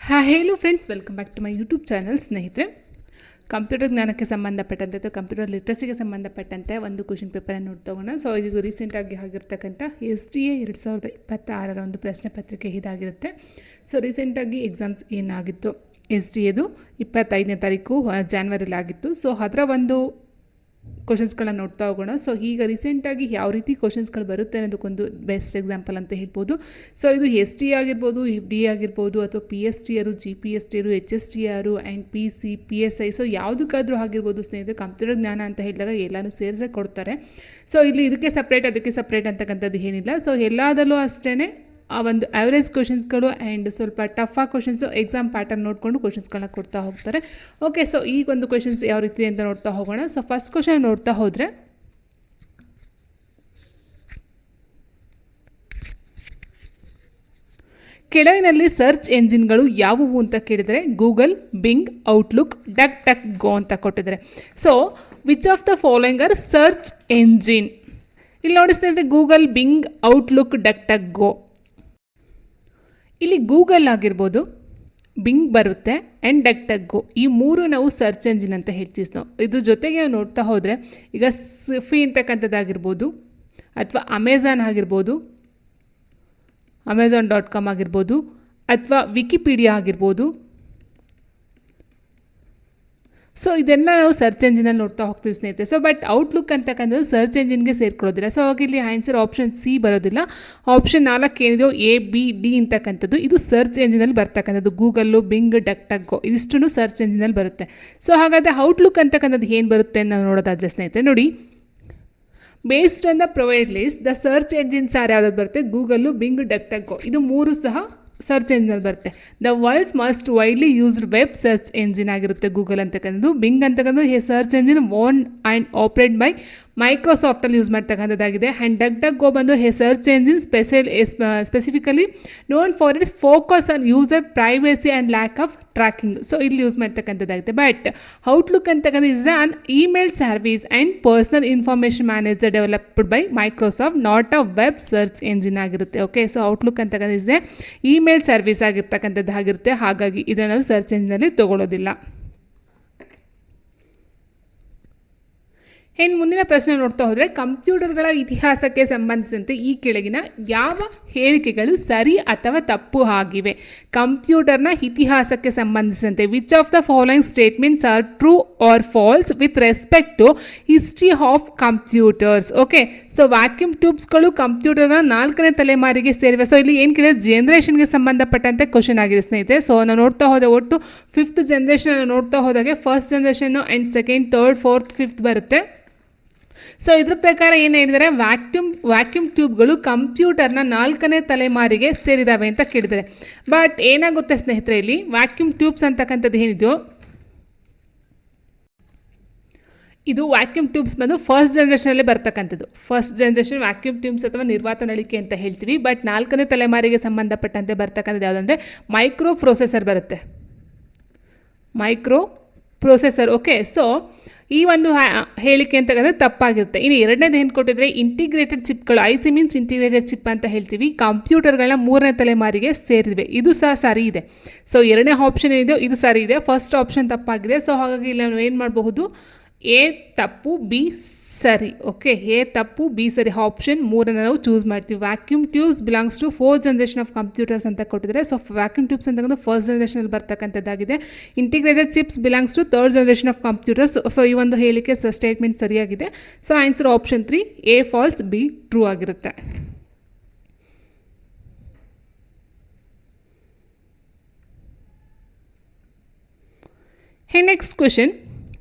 Hello friends, welcome back to my YouTube channel. ಸ್ನೇಹಿತರೆ, computer ಜ್ಞಾನಕ್ಕೆ ಸಂಬಂಧಪಟ್ಟಂತೆ ಅಥವಾ ಕಂಪ್ಯೂಟರ್ ಲಿಟ್ರಸಿಗೆ ಸಂಬಂಧಪಟ್ಟಂತೆ ಒಂದು ಕ್ವಶನ್ ಪೇಪರನ್ನು ನೋಡ್ತೋಗೋಣ. ಸೊ ಇದು ರೀಸೆಂಟಾಗಿ ಆಗಿರ್ತಕ್ಕಂಥ SDA 2026 ಒಂದು ಪ್ರಶ್ನೆ ಪತ್ರಿಕೆ ಇದಾಗಿರುತ್ತೆ. ಸೊ ರೀಸೆಂಟಾಗಿ ಎಕ್ಸಾಮ್ಸ್ ಏನಾಗಿತ್ತು, SDAದು 25ನೇ ತಾರೀಕು ಜಾನ್ವರಿಲಿ ಆಗಿತ್ತು. ಸೊ ಅದರ ಒಂದು ಕ್ವಶನ್ಸ್ಗಳನ್ನ ನೋಡ್ತಾ ಹೋಗೋಣ. ಸೊ ಈಗ ರೀಸೆಂಟಾಗಿ ಯಾವ ರೀತಿ ಕ್ವಶನ್ಸ್ಗಳು ಬರುತ್ತೆ ಅನ್ನೋದಕ್ಕೊಂದು ಬೆಸ್ಟ್ ಎಕ್ಸಾಂಪಲ್ ಅಂತ ಹೇಳ್ಬೋದು. ಸೊ ಇದು ST ಆಗಿರ್ಬೋದು, FD ಆಗಿರ್ಬೋದು, ಅಥವಾ PSTರು, GPSTರು, HSTರು ಆ್ಯಂಡ್ PC, PSI, ಸೊ ಯಾವುದಕ್ಕಾದರೂ ಆಗಿರ್ಬೋದು ಸ್ನೇಹಿತರೆ. ಕಂಪ್ಯೂಟರ್ ಜ್ಞಾನ ಅಂತ ಹೇಳಿದಾಗ ಎಲ್ಲನೂ ಸೇರಿಸೇ ಕೊಡ್ತಾರೆ. ಸೊ ಇಲ್ಲಿ ಇದಕ್ಕೆ ಸಪ್ರೇಟ್ ಅದಕ್ಕೆ ಸಪ್ರೇಟ್ ಅಂತಕ್ಕಂಥದ್ದು ಏನಿಲ್ಲ. ಸೊ ಎಲ್ಲದಲ್ಲೂ ಅಷ್ಟೇ ಆ ಒಂದು ಆ್ಯಾವ್ರೇಜ್ ಕ್ವಶನ್ಸ್ಗಳು ಆ್ಯಂಡ್ ಸ್ವಲ್ಪ ಟಫಾಗಿ ಕ್ವಶನ್ಸು ಎಕ್ಸಾಮ್ ಪ್ಯಾಟರ್ನ್ ನೋಡಿಕೊಂಡು ಕ್ವಶನ್ಸ್ಗಳನ್ನ ಕೊಡ್ತಾ ಹೋಗ್ತಾರೆ. ಓಕೆ, ಸೊ ಈಗ ಒಂದು ಕ್ವಶನ್ಸ್ ಯಾವ ರೀತಿ ಅಂತ ನೋಡ್ತಾ ಹೋಗೋಣ. ಸೊ ಫಸ್ಟ್ ಕ್ವಶನ್ ನೋಡ್ತಾ ಹೋದರೆ, ಕೆಳಗಿನಲ್ಲಿ ಸರ್ಚ್ ಎಂಜಿನ್ಗಳು ಯಾವುವು ಅಂತ ಕೇಳಿದರೆ Google, Bing, Outlook, DuckDuckGo ಅಂತ ಕೊಟ್ಟಿದ್ದಾರೆ. So which of the following are search engine? ಇಲ್ಲಿ ನೋಡಿ ಸ್ನೇಹಿತರೆ, Google, Bing, Outlook, DuckDuckGo. ಇಲ್ಲಿ ಗೂಗಲ್ ಆಗಿರ್ಬೋದು, ಬಿಂಗ್ ಬರುತ್ತೆ ಆ್ಯಂಡ್ ಡಕ್ ಡಕ್ ಗೋ, ಈ ಮೂರು ನಾವು ಸರ್ಚ್ ಎಂಜಿನ್ ಅಂತ ಹೇಳ್ತೀವಿ ನಾವು. ಇದ್ರ ಜೊತೆಗೆ ನೋಡ್ತಾ ಹೋದರೆ ಈಗ ಸ್ವಿಫಿ ಅಂತಕ್ಕಂಥದ್ದಾಗಿರ್ಬೋದು, ಅಥವಾ ಅಮೆಝಾನ್ ಆಗಿರ್ಬೋದು, Amazon.com ಆಗಿರ್ಬೋದು, ಅಥವಾ ವಿಕಿಪೀಡಿಯಾ ಆಗಿರ್ಬೋದು. ಸೊ ಇದೆಲ್ಲ ನಾವು ಸರ್ಚ್ ಎಂಜಿನಲ್ಲಿ ನೋಡ್ತಾ ಹೋಗ್ತೀವಿ ಸ್ನೇಹಿತರೆ. ಸೊ ಬಟ್ ಔಟ್ಲುಕ್ ಅಂತಕ್ಕಂಥದ್ದು ಸರ್ಚ್ ಎಂಜಿನ್ಗೆ ಸೇರ್ಕೊಳ್ಳೋದಿಲ್ಲ. ಸೊ ಹಾಗೆ ಇಲ್ಲಿ ಆನ್ಸರ್ ಆಪ್ಷನ್ ಸಿ ಬರೋದಿಲ್ಲ. ಆಪ್ಷನ್ 4 ಏನಿದೆಯೋ ABD ಅಂತಕ್ಕಂಥದ್ದು ಇದು ಸರ್ಚ್ ಎಂಜಿನಲ್ಲಿ ಬರ್ತಕ್ಕಂಥದ್ದು. ಗೂಗಲ್ಲು, ಬಿಂಗ್, ಡಕ್ ಡಕ್ ಗೋ ಇದಿಷ್ಟು ಸರ್ಚ್ ಎಂಜಿನಲ್ಲಿ ಬರುತ್ತೆ. ಸೊ ಹಾಗಾದರೆ ಔಟ್ಲುಕ್ ಅಂತಕ್ಕಂಥದ್ದು ಏನು ಬರುತ್ತೆ ಅಂತ ನಾವು ನೋಡೋದಾದರೆ ಸ್ನೇಹಿತರೆ ನೋಡಿ, based on the provide list the search engines ಯಾವ್ದಾದ್ರು ಬರುತ್ತೆ, Google, Bing, DuckDuckGo ಇದು ಮೂರು ಸಹ ಸರ್ಚ್ ಎಂಜಿನಲ್ಲಿ ಬರುತ್ತೆ. The world's most widely used web search engine ಆಗಿರುತ್ತೆ ಗೂಗಲ್ ಅಂತಕ್ಕಂಥದ್ದು. ಬಿಂಗ್ ಅಂತಕ್ಕಂಥದ್ದು search engine own and operate by ಮೈಕ್ರೋಸಾಫ್ಟಲ್ಲಿ ಯೂಸ್ ಮಾಡ್ತಕ್ಕಂಥದ್ದಾಗಿದೆ. ಆ್ಯಂಡ್ ಡಕ್ ಡಕ್ ಗೋ ಬಂದು search engine specifically known for its focus on user privacy and lack of tracking. So ಇಲ್ಲಿ use ಮಾಡ್ತಕ್ಕಂಥದ್ದಾಗಿದೆ. But outlook ಅಂತಕ್ಕಂಥ is on email service and personal information manager developed by Microsoft, not a web search engine ಆಗಿರುತ್ತೆ. Okay, so outlook ಅಂತಕ್ಕಂಥ is email service ಆಗಿರ್ತಕ್ಕಂಥದ್ದು ಆಗಿರುತ್ತೆ. ಹಾಗಾಗಿ ಇದನ್ನು ನಾವು search ಎಂಜಿನಲ್ಲಿ ತಗೊಳ್ಳೋದಿಲ್ಲ. ಇನ್ನು ಮುಂದಿನ ಪ್ರಶ್ನೆ ನೋಡ್ತಾ ಹೋದರೆ, ಕಂಪ್ಯೂಟರ್ಗಳ ಇತಿಹಾಸಕ್ಕೆ ಸಂಬಂಧಿಸಿದಂತೆ ಈ ಕೆಳಗಿನ ಯಾವ ಹೇಳಿಕೆಗಳು ಸರಿ ಅಥವಾ ತಪ್ಪು ಆಗಿವೆ? ಕಂಪ್ಯೂಟರ್ನ ಇತಿಹಾಸಕ್ಕೆ ಸಂಬಂಧಿಸಿದಂತೆ which of the following statements are true or false with respect to history of computers? Okay, so vacuum ಟ್ಯೂಬ್ಸ್ಗಳು ಕಂಪ್ಯೂಟರ್ನ 4ನೇ ತಲೆಮಾರಿಗೆ ಸೇರಿವೆ. ಸೊ ಇಲ್ಲಿ ಏನು ಕೇಳಿದ್ರೆ ಜನ್ರೇಷನ್ಗೆ ಸಂಬಂಧಪಟ್ಟಂತೆ ಕ್ವಶನ್ ಆಗಿದೆ ಸ್ನೇಹಿತರೆ. ಸೊ ನಾವು ನೋಡ್ತಾ ಹೋದರೆ ಒಟ್ಟು 5th ಜನರೇಷನ್ ನೋಡ್ತಾ ಹೋದಾಗೆ first generation and second, third, fourth, 5th ಬರುತ್ತೆ. ಸೊ ಇದ್ರ ಪ್ರಕಾರ ಏನು ಹೇಳಿದರೆ ವ್ಯಾಕ್ಯೂಮ್ ಟ್ಯೂಬ್ಗಳು ಕಂಪ್ಯೂಟರ್ನ 4ನೇ ತಲೆಮಾರಿಗೆ ಸೇರಿದಾವೆ ಅಂತ ಕೇಳಿದ್ದಾರೆ. ಬಟ್ ಏನಾಗುತ್ತೆ ಸ್ನೇಹಿತರೆ, ಇಲ್ಲಿ ವ್ಯಾಕ್ಯೂಮ್ ಟ್ಯೂಬ್ಸ್ ಅಂತಕ್ಕಂಥದ್ದು ಏನಿದೆಯೋ ಇದು ವ್ಯಾಕ್ಯೂಮ್ ಟ್ಯೂಬ್ಸ್ ಬಂದು ಫಸ್ಟ್ ಜನರೇಷನಲ್ಲಿ ಬರ್ತಕ್ಕಂಥದ್ದು. ಫಸ್ಟ್ ಜನರೇಷನ್ ವ್ಯಾಕ್ಯೂಮ್ ಟ್ಯೂಬ್ಸ್ ಅಥವಾ ನಿರ್ವಾತ ನಳಿಕೆ ಅಂತ ಹೇಳ್ತೀವಿ. ಬಟ್ 4ನೇ ತಲೆಮಾರಿಗೆ ಸಂಬಂಧಪಟ್ಟಂತೆ ಬರ್ತಕ್ಕಂಥದ್ದು ಯಾವುದಂದರೆ ಮೈಕ್ರೋ ಪ್ರೊಸೆಸರ್ ಬರುತ್ತೆ. Micro processor. ಓಕೆ, ಸೊ ಈ ಒಂದು ಹೇಳಿಕೆ ಅಂತಕ್ಕಂಥ ತಪ್ಪಾಗಿರುತ್ತೆ. ಇನ್ನು ಎರಡನೇದು ಏನು ಕೊಟ್ಟಿದ್ರೆ, ಇಂಟಿಗ್ರೇಟೆಡ್ ಚಿಪ್ಗಳು, IC ಮೀನ್ಸ್ ಇಂಟಿಗ್ರೇಟೆಡ್ ಚಿಪ್ ಅಂತ ಹೇಳ್ತೀವಿ, ಕಂಪ್ಯೂಟರ್ಗಳನ್ನ 3ನೇ ತಲೆಮಾರಿಗೆ ಸೇರಿವೆ. ಇದು ಸಹ ಸರಿ ಇದೆ. ಸೊ ಎರಡನೇ ಆಪ್ಷನ್ ಏನಿದೆಯೋ ಇದು ಸರಿ ಇದೆ, ಫಸ್ಟ್ ಆಪ್ಷನ್ ತಪ್ಪಾಗಿದೆ. ಸೊ ಹಾಗಾಗಿ ಇಲ್ಲಿ ನಾವು ಏನು ಮಾಡಬಹುದು, A ತಪ್ಪು, B ಸರಿ. ಓಕೆ, A ತಪ್ಪು, B ಸರಿ. ಆಪ್ಷನ್ 3 ನಾವು ಚೂಸ್ ಮಾಡ್ತೀವಿ. Vacuum tubes belongs to 4th generation of computers ಅಂತ ಕೊಟ್ಟಿದ್ದಾರೆ. ಸೊ ವ್ಯಾಕ್ಯೂಮ್ ಟ್ಯೂಬ್ಸ್ ಅಂತಕ್ಕಂಥ ಫಸ್ಟ್ ಜನರೇಷನಲ್ಲಿ ಬರ್ತಕ್ಕಂಥದ್ದಾಗಿದೆ. Integrated chips belongs to 3rd generation of computers. So ಈ ಒಂದು ಹೇಳಿಕೆ ಸ್ಟೇಟ್ಮೆಂಟ್ ಸರಿಯಾಗಿದೆ. So answer option 3 A false, B true ಆಗಿರುತ್ತೆ. ನೆಕ್ಸ್ಟ್ ಕ್ವೆಶನ್,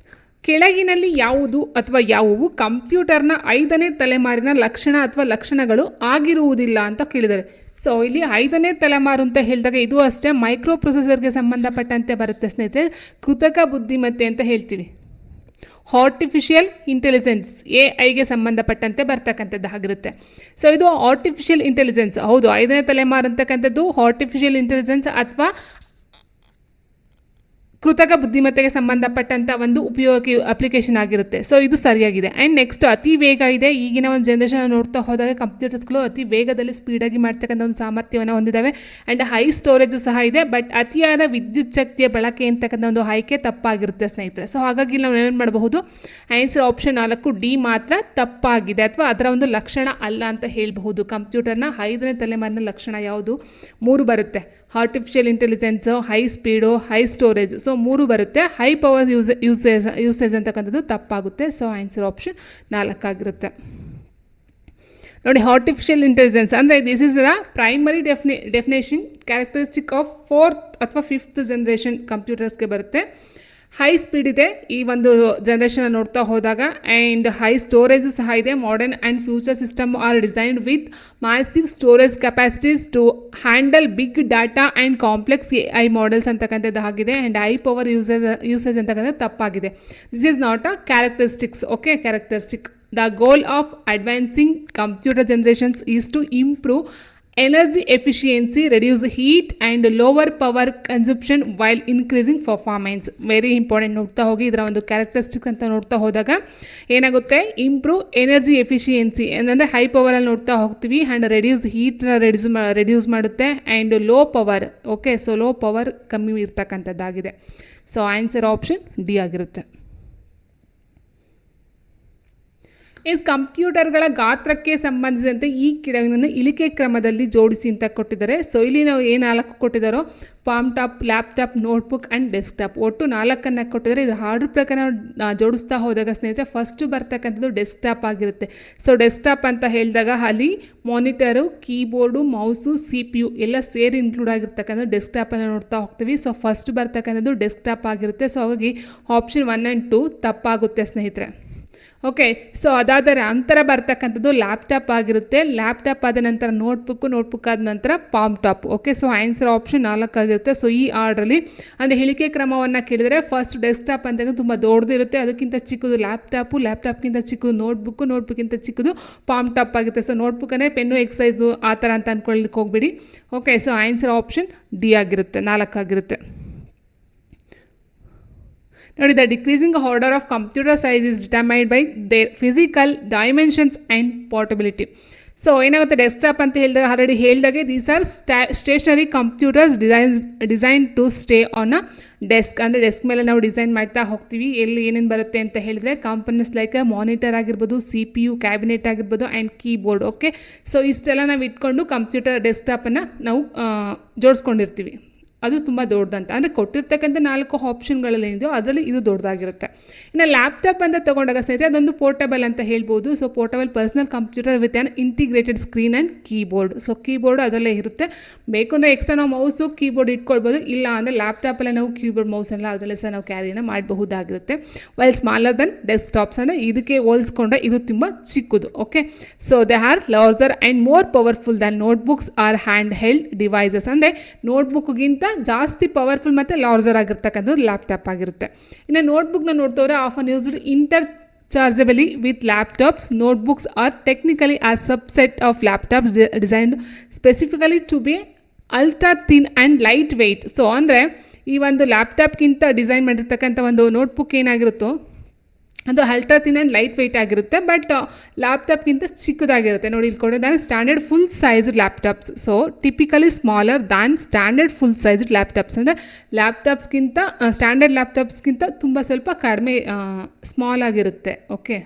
ಕೆಳಗಿನಲ್ಲಿ ಯಾವುದು ಅಥವಾ ಯಾವುವು ಕಂಪ್ಯೂಟರ್ನ 5ನೇ ತಲೆಮಾರಿನ ಲಕ್ಷಣ ಅಥವಾ ಲಕ್ಷಣಗಳು ಆಗಿರುವುದಿಲ್ಲ ಅಂತ ಕೇಳಿದ್ದಾರೆ. ಸೊ ಇಲ್ಲಿ 5ನೇ ತಲೆಮಾರು ಅಂತ ಹೇಳಿದಾಗ ಇದು ಅಷ್ಟೇ ಮೈಕ್ರೋ ಪ್ರೊಸೆಸರ್ಗೆ ಸಂಬಂಧಪಟ್ಟಂತೆ ಬರುತ್ತೆ ಸ್ನೇಹಿತರೆ. ಕೃತಕ ಬುದ್ಧಿಮತ್ತೆ ಅಂತ ಹೇಳ್ತೀವಿ. ಆರ್ಟಿಫಿಷಿಯಲ್ ಇಂಟೆಲಿಜೆನ್ಸ್ AI ಸಂಬಂಧಪಟ್ಟಂತೆ ಬರ್ತಕ್ಕಂಥದ್ದು ಆಗಿರುತ್ತೆ. ಸೊ ಇದು ಆರ್ಟಿಫಿಷಿಯಲ್ ಇಂಟೆಲಿಜೆನ್ಸ್ ಹೌದು. 5ನೇ ತಲೆಮಾರು ಅಂತಕ್ಕಂಥದ್ದು ಆರ್ಟಿಫಿಷಿಯಲ್ ಇಂಟೆಲಿಜೆನ್ಸ್ ಅಥವಾ ಕೃತಕ ಬುದ್ಧಿಮತ್ತೆಗೆ ಸಂಬಂಧಪಟ್ಟಂಥ ಒಂದು ಉಪಯೋಗಿ ಅಪ್ಲಿಕೇಶನ್ ಆಗಿರುತ್ತೆ. ಸೊ ಇದು ಸರಿಯಾಗಿದೆ. ಆ್ಯಂಡ್ ನೆಕ್ಸ್ಟ್ ಅತಿ ವೇಗ ಇದೆ. ಈಗಿನ ಒಂದು ಜನ್ರೇಷನ್ ನೋಡ್ತಾ ಹೋದಾಗ ಕಂಪ್ಯೂಟರ್ಸ್ಗಳು ಅತಿ ವೇಗದಲ್ಲಿ ಸ್ಪೀಡಾಗಿ ಮಾಡ್ತಕ್ಕಂಥ ಒಂದು ಸಾಮರ್ಥ್ಯವನ್ನು ಹೊಂದಿದ್ದಾವೆ. ಆ್ಯಂಡ್ ಹೈ ಸ್ಟೋರೇಜು ಸಹ ಇದೆ. ಬಟ್ ಅತಿಯಾದ ವಿದ್ಯುತ್ ಶಕ್ತಿಯ ಬಳಕೆ ಅಂತಕ್ಕಂಥ ಒಂದು ಆಯ್ಕೆ ತಪ್ಪಾಗಿರುತ್ತೆ ಸ್ನೇಹಿತರೆ. ಸೊ ಹಾಗಾಗಿ ನಾವು ಏನು ಮಾಡಬಹುದು, ಆನ್ಸರ್ ಆಪ್ಷನ್ 4 ಡಿ ಮಾತ್ರ ತಪ್ಪಾಗಿದೆ, ಅಥವಾ ಅದರ ಒಂದು ಲಕ್ಷಣ ಅಲ್ಲ ಅಂತ ಹೇಳಬಹುದು. ಕಂಪ್ಯೂಟರ್ನ 5ನೇ ತಲೆಮಾರಿನ ಲಕ್ಷಣ ಯಾವುದು? 3 ಬರುತ್ತೆ. Artificial intelligence, high speed, high storage. So 3 ಬರುತ್ತೆ. ಹೈ ಪವರ್ ಯೂಸೇಜ್ ಅಂತಕ್ಕಂಥದ್ದು ತಪ್ಪಾಗುತ್ತೆ. ಸೊ ಆನ್ಸರ್ ಆಪ್ಷನ್ 4 ಆಗಿರುತ್ತೆ. ನೋಡಿ, ಆರ್ಟಿಫಿಷಿಯಲ್ ಇಂಟೆಲಿಜೆನ್ಸ್ ಅಂದರೆ this is the primary definition characteristic of 4th ಅಥವಾ 5th ಜನರೇಷನ್ ಕಂಪ್ಯೂಟರ್ಸ್ಗೆ ಬರುತ್ತೆ. ಹೈ ಸ್ಪೀಡ್ ಇದೆ ಈ ಒಂದು ಜನ್ರೇಷನ್ ನೋಡ್ತಾ ಹೋದಾಗ. ಆ್ಯಂಡ್ ಹೈ ಸ್ಟೋರೇಜು ಸಹ ಇದೆ. Modern and future system are designed with massive storage capacities to handle big data and complex AI models ಅಂತಕ್ಕಂಥದ್ದು ಆಗಿದೆ. ಆ್ಯಂಡ್ ಹೈ ಪವರ್ ಯೂಸೇಜ್ ಅಂತಕ್ಕಂಥದ್ದು ತಪ್ಪಾಗಿದೆ. This is not a characteristics. Okay, characteristic. The goal of advancing computer generations is to improve energy efficiency, reduce heat and lower power consumption while increasing performance. Very important. ನೋಡ್ತಾ ಹೋಗಿ ಇದರ ಒಂದು characteristics ಅಂತ ನೋಡ್ತಾ ಹೋದಾಗ ಏನಾಗುತ್ತೆ, ಇಂಪ್ರೂವ್ ಎನರ್ಜಿ ಎಫಿಷಿಯನ್ಸಿ ಅಂದರೆ high ಪವರಲ್ಲಿ ನೋಡ್ತಾ ಹೋಗ್ತೀವಿ. ಆ್ಯಂಡ್ ರೆಡ್ಯೂಸ್ ಹೀಟ್ನ ರೆಡ್ಯೂಸ್ ಮಾಡುತ್ತೆ. And low power. Okay, so low power ಕಮ್ಮಿ ಇರ್ತಕ್ಕಂಥದ್ದಾಗಿದೆ. ಸೊ ಆನ್ಸರ್ ಆಪ್ಷನ್ ಡಿ ಆಗಿರುತ್ತೆ. ಕಂಪ್ಯೂಟರ್ಗಳ ಗಾತ್ರಕ್ಕೆ ಸಂಬಂಧಿಸಿದಂತೆ ಈ ಕೆಳಗಿನ ಇಳಿಕೆ ಕ್ರಮದಲ್ಲಿ ಜೋಡಿಸಿ ಅಂತ ಕೊಟ್ಟಿದ್ದಾರೆ. ಸೊ ಇಲ್ಲಿ ನಾವು ಏನು 4 ಕೊಟ್ಟಿದ್ದಾರೋ, palm top, laptop, notebook and desktop, ಒಟ್ಟು 4 ಕೊಟ್ಟಿದ್ದಾರೆ. ಇದು ಆರ್ಡರ್ ಪ್ರಕಾರ ಜೋಡಿಸ್ತಾ ಹೋದಾಗ ಸ್ನೇಹಿತರೆ ಫಸ್ಟ್ ಬರ್ತಕ್ಕಂಥದ್ದು ಡೆಸ್ಕ್ಟಾಪ್ ಆಗಿರುತ್ತೆ. ಸೊ ಡೆಸ್ಕ್ಟಾಪ್ ಅಂತ ಹೇಳಿದಾಗ ಅಲ್ಲಿ ಮಾನಿಟರು, ಕೀಬೋರ್ಡು, ಮೌಸು, CPU ಎಲ್ಲ ಸೇರಿ ಇನ್ಕ್ಲೂಡ್ ಆಗಿರ್ತಕ್ಕಂಥದ್ದು ಡೆಸ್ಕ್ಟಾಪನ್ನು ನೋಡ್ತಾ ಹೋಗ್ತೀವಿ. ಸೊ ಫಸ್ಟ್ ಬರ್ತಕ್ಕಂಥದ್ದು ಡೆಸ್ಕ್ಟಾಪ್ ಆಗಿರುತ್ತೆ. ಸೊ ಹಾಗಾಗಿ ಆಪ್ಷನ್ 1 and 2 ತಪ್ಪಾಗುತ್ತೆ ಸ್ನೇಹಿತರೆ. ಓಕೆ, ಸೊ ಅದಾದರೆ ನಂತರ ಬರ್ತಕ್ಕಂಥದ್ದು ಲ್ಯಾಪ್ಟಾಪ್ ಆಗಿರುತ್ತೆ. ಲ್ಯಾಪ್ಟಾಪ್ ಆದ ನಂತರ ನೋಟ್ಬುಕ್ ಆದ ನಂತರ palm top. Okay, so answer option 4 ಆಗಿರುತ್ತೆ. ಸೊ ಈ ಆರ್ಡ್ರಲ್ಲಿ ಅಂದರೆ ಇಳಿಕೆ ಕ್ರಮವನ್ನು ಕೇಳಿದರೆ ಫಸ್ಟ್ ಡೆಸ್ಕ್ಟಾಪ್ ಅಂತ ತುಂಬ ದೊಡ್ಡದಿರುತ್ತೆ, ಅದಕ್ಕಿಂತ ಚಿಕ್ಕದು ಲ್ಯಾಪ್ಟಾಪ್ಗಿಂತ ಚಿಕ್ಕದು ನೋಟ್ಬುಕ್ಕಿಂತ ಚಿಕ್ಕದು ಪಾಮ್ ಟಾಪ್ ಆಗುತ್ತೆ. ಸೊ ನೋಟ್ಬುಕ್ ಅಂದರೆ ಪೆನ್ನು, ಎಕ್ಸೈಸು ಆ ಥರ ಅಂತ ಅಂದ್ಕೊಳ್ಳಿಕ್ಕೆ ಹೋಗ್ಬೇಡಿ. Okay, so answer option D ಆಗಿರುತ್ತೆ, 4 ಆಗಿರುತ್ತೆ. ನೋಡಿ, the decreasing order of computer size is determined by their physical dimensions and portability. So ಏನಾಗುತ್ತೆ, ಡೆಸ್ಕ್ಟಾಪ್ ಅಂತ ಹೇಳಿದಾಗ ಆಲ್ರೆಡಿ ಹೇಳಿದಾಗೆ these are stationary computers designed to stay on a desk. ಅಂದರೆ desk ಮೇಲೆ ನಾವು ಡಿಸೈನ್ ಮಾಡ್ತಾ ಹೋಗ್ತೀವಿ. ಎಲ್ಲಿ ಏನೇನು ಬರುತ್ತೆ ಅಂತ ಹೇಳಿದರೆ ಕಾಂಪೊನೆಂಟ್ಸ್ ಲೈಕ್ ಮಾನಿಟರ್ ಆಗಿರ್ಬೋದು, CPU, ಕ್ಯಾಬಿನೆಟ್ ಆಗಿರ್ಬೋದು ಆ್ಯಂಡ್ ಕೀಬೋರ್ಡ್. ಓಕೆ, ಸೊ ಇಷ್ಟೆಲ್ಲ ನಾವು ಇಟ್ಕೊಂಡು ಕಂಪ್ಯೂಟರ್ ಡೆಸ್ಕ್ಟಾಪನ್ನು ನಾವು ಜೋಡಿಸ್ಕೊಂಡಿರ್ತೀವಿ. ಅದು ತುಂಬ ದೊಡ್ಡದಂತ ಅಂದರೆ ಕೊಟ್ಟಿರ್ತಕ್ಕಂಥ 4 ಆಪ್ಷನ್ಗಳಲ್ಲಿ ಏನಿದೆಯೋ ಅದರಲ್ಲಿ ಇದು ದೊಡ್ಡದಾಗಿರುತ್ತೆ. ಇನ್ನು ಲ್ಯಾಪ್ಟಾಪ್ ಅಂತ ತೊಗೊಂಡಾಗ ಸ್ನೇಹಿತರೆ ಅದೊಂದು ಪೋರ್ಟಬಲ್ ಅಂತ ಹೇಳ್ಬೋದು. So portable personal computer with on integrated screen and keyboard. So keyboard ಅದರಲ್ಲೇ ಇರುತ್ತೆ. ಬೇಕು ಅಂದರೆ ಎಕ್ಸ್ಟ್ರಾ ನಾವು ಮೌಸು, ಕೀಬೋರ್ಡ್ ಇಟ್ಕೊಳ್ಬೋದು. ಇಲ್ಲ ಅಂದರೆ ಲ್ಯಾಪ್ಟಾಪಲ್ಲೇ ನಾವು ಕೀಬೋರ್ಡ್, ಮೌಸೆಲ್ಲ ಅದರಲ್ಲೇ ಸಹ ನಾವು ಕ್ಯಾರಿಯನ್ನು ಮಾಡಬಹುದಾಗಿರುತ್ತೆ. ವೈಲ್ ಸ್ಮಾಲರ್ ದನ್ ಡೆಸ್ಕ್ಟಾಪ್ಸ್ ಅಂದರೆ ಇದಕ್ಕೆ ಹೋಲಿಸ್ಕೊಂಡ್ರೆ ಇದು ತುಂಬ ಚಿಕ್ಕದು. Okay, so they are larger and more powerful than notebooks are handheld devices. ಅಂದರೆ ನೋಟ್ಬುಕ್ಗಿಂತ ಜಾಸ್ತಿ ಪವರ್ಫುಲ್ ಮತ್ತು ಲಾರ್ಜರ್ ಆಗಿರ್ತಕ್ಕಂಥದ್ದು ಲ್ಯಾಪ್ಟಾಪ್ ಆಗಿರುತ್ತೆ. ಇನ್ನು ನೋಟ್ಬುಕ್ನ ನೋಡ್ತವ್ರೆ often used interchangeably with laptops. Notebooks are technically a subset of laptops designed specifically to be ultra thin and lightweight. So ಅಂದರೆ ಈ ಒಂದು ಲ್ಯಾಪ್ಟಾಪ್ಗಿಂತ ಡಿಸೈನ್ ಮಾಡಿರ್ತಕ್ಕಂಥ ಒಂದು ನೋಟ್ಬುಕ್ ಏನಾಗಿರುತ್ತೋ ಅದು ultra thin and lightweight ಆಗಿರುತ್ತೆ. ಬಟ್ ಲ್ಯಾಪ್ಟಾಪ್ಗಿಂತ ಚಿಕ್ಕದಾಗಿರುತ್ತೆ. ನೋಡಿ ಇಲ್ಲಿ ಕೊಟ್ಟಿದ್ದಾನೆ standard full size laptops. So typically smaller than standard full size laptops. ಅಂದರೆ ಲ್ಯಾಪ್ಟಾಪ್ಸ್ಗಿಂತ ಸ್ಟ್ಯಾಂಡರ್ಡ್ ಲ್ಯಾಪ್ಟಾಪ್ಸ್ಗಿಂತ ತುಂಬ ಸ್ವಲ್ಪ ಕಡಿಮೆ ಸ್ಮಾಲ್ ಆಗಿರುತ್ತೆ. ಓಕೆ,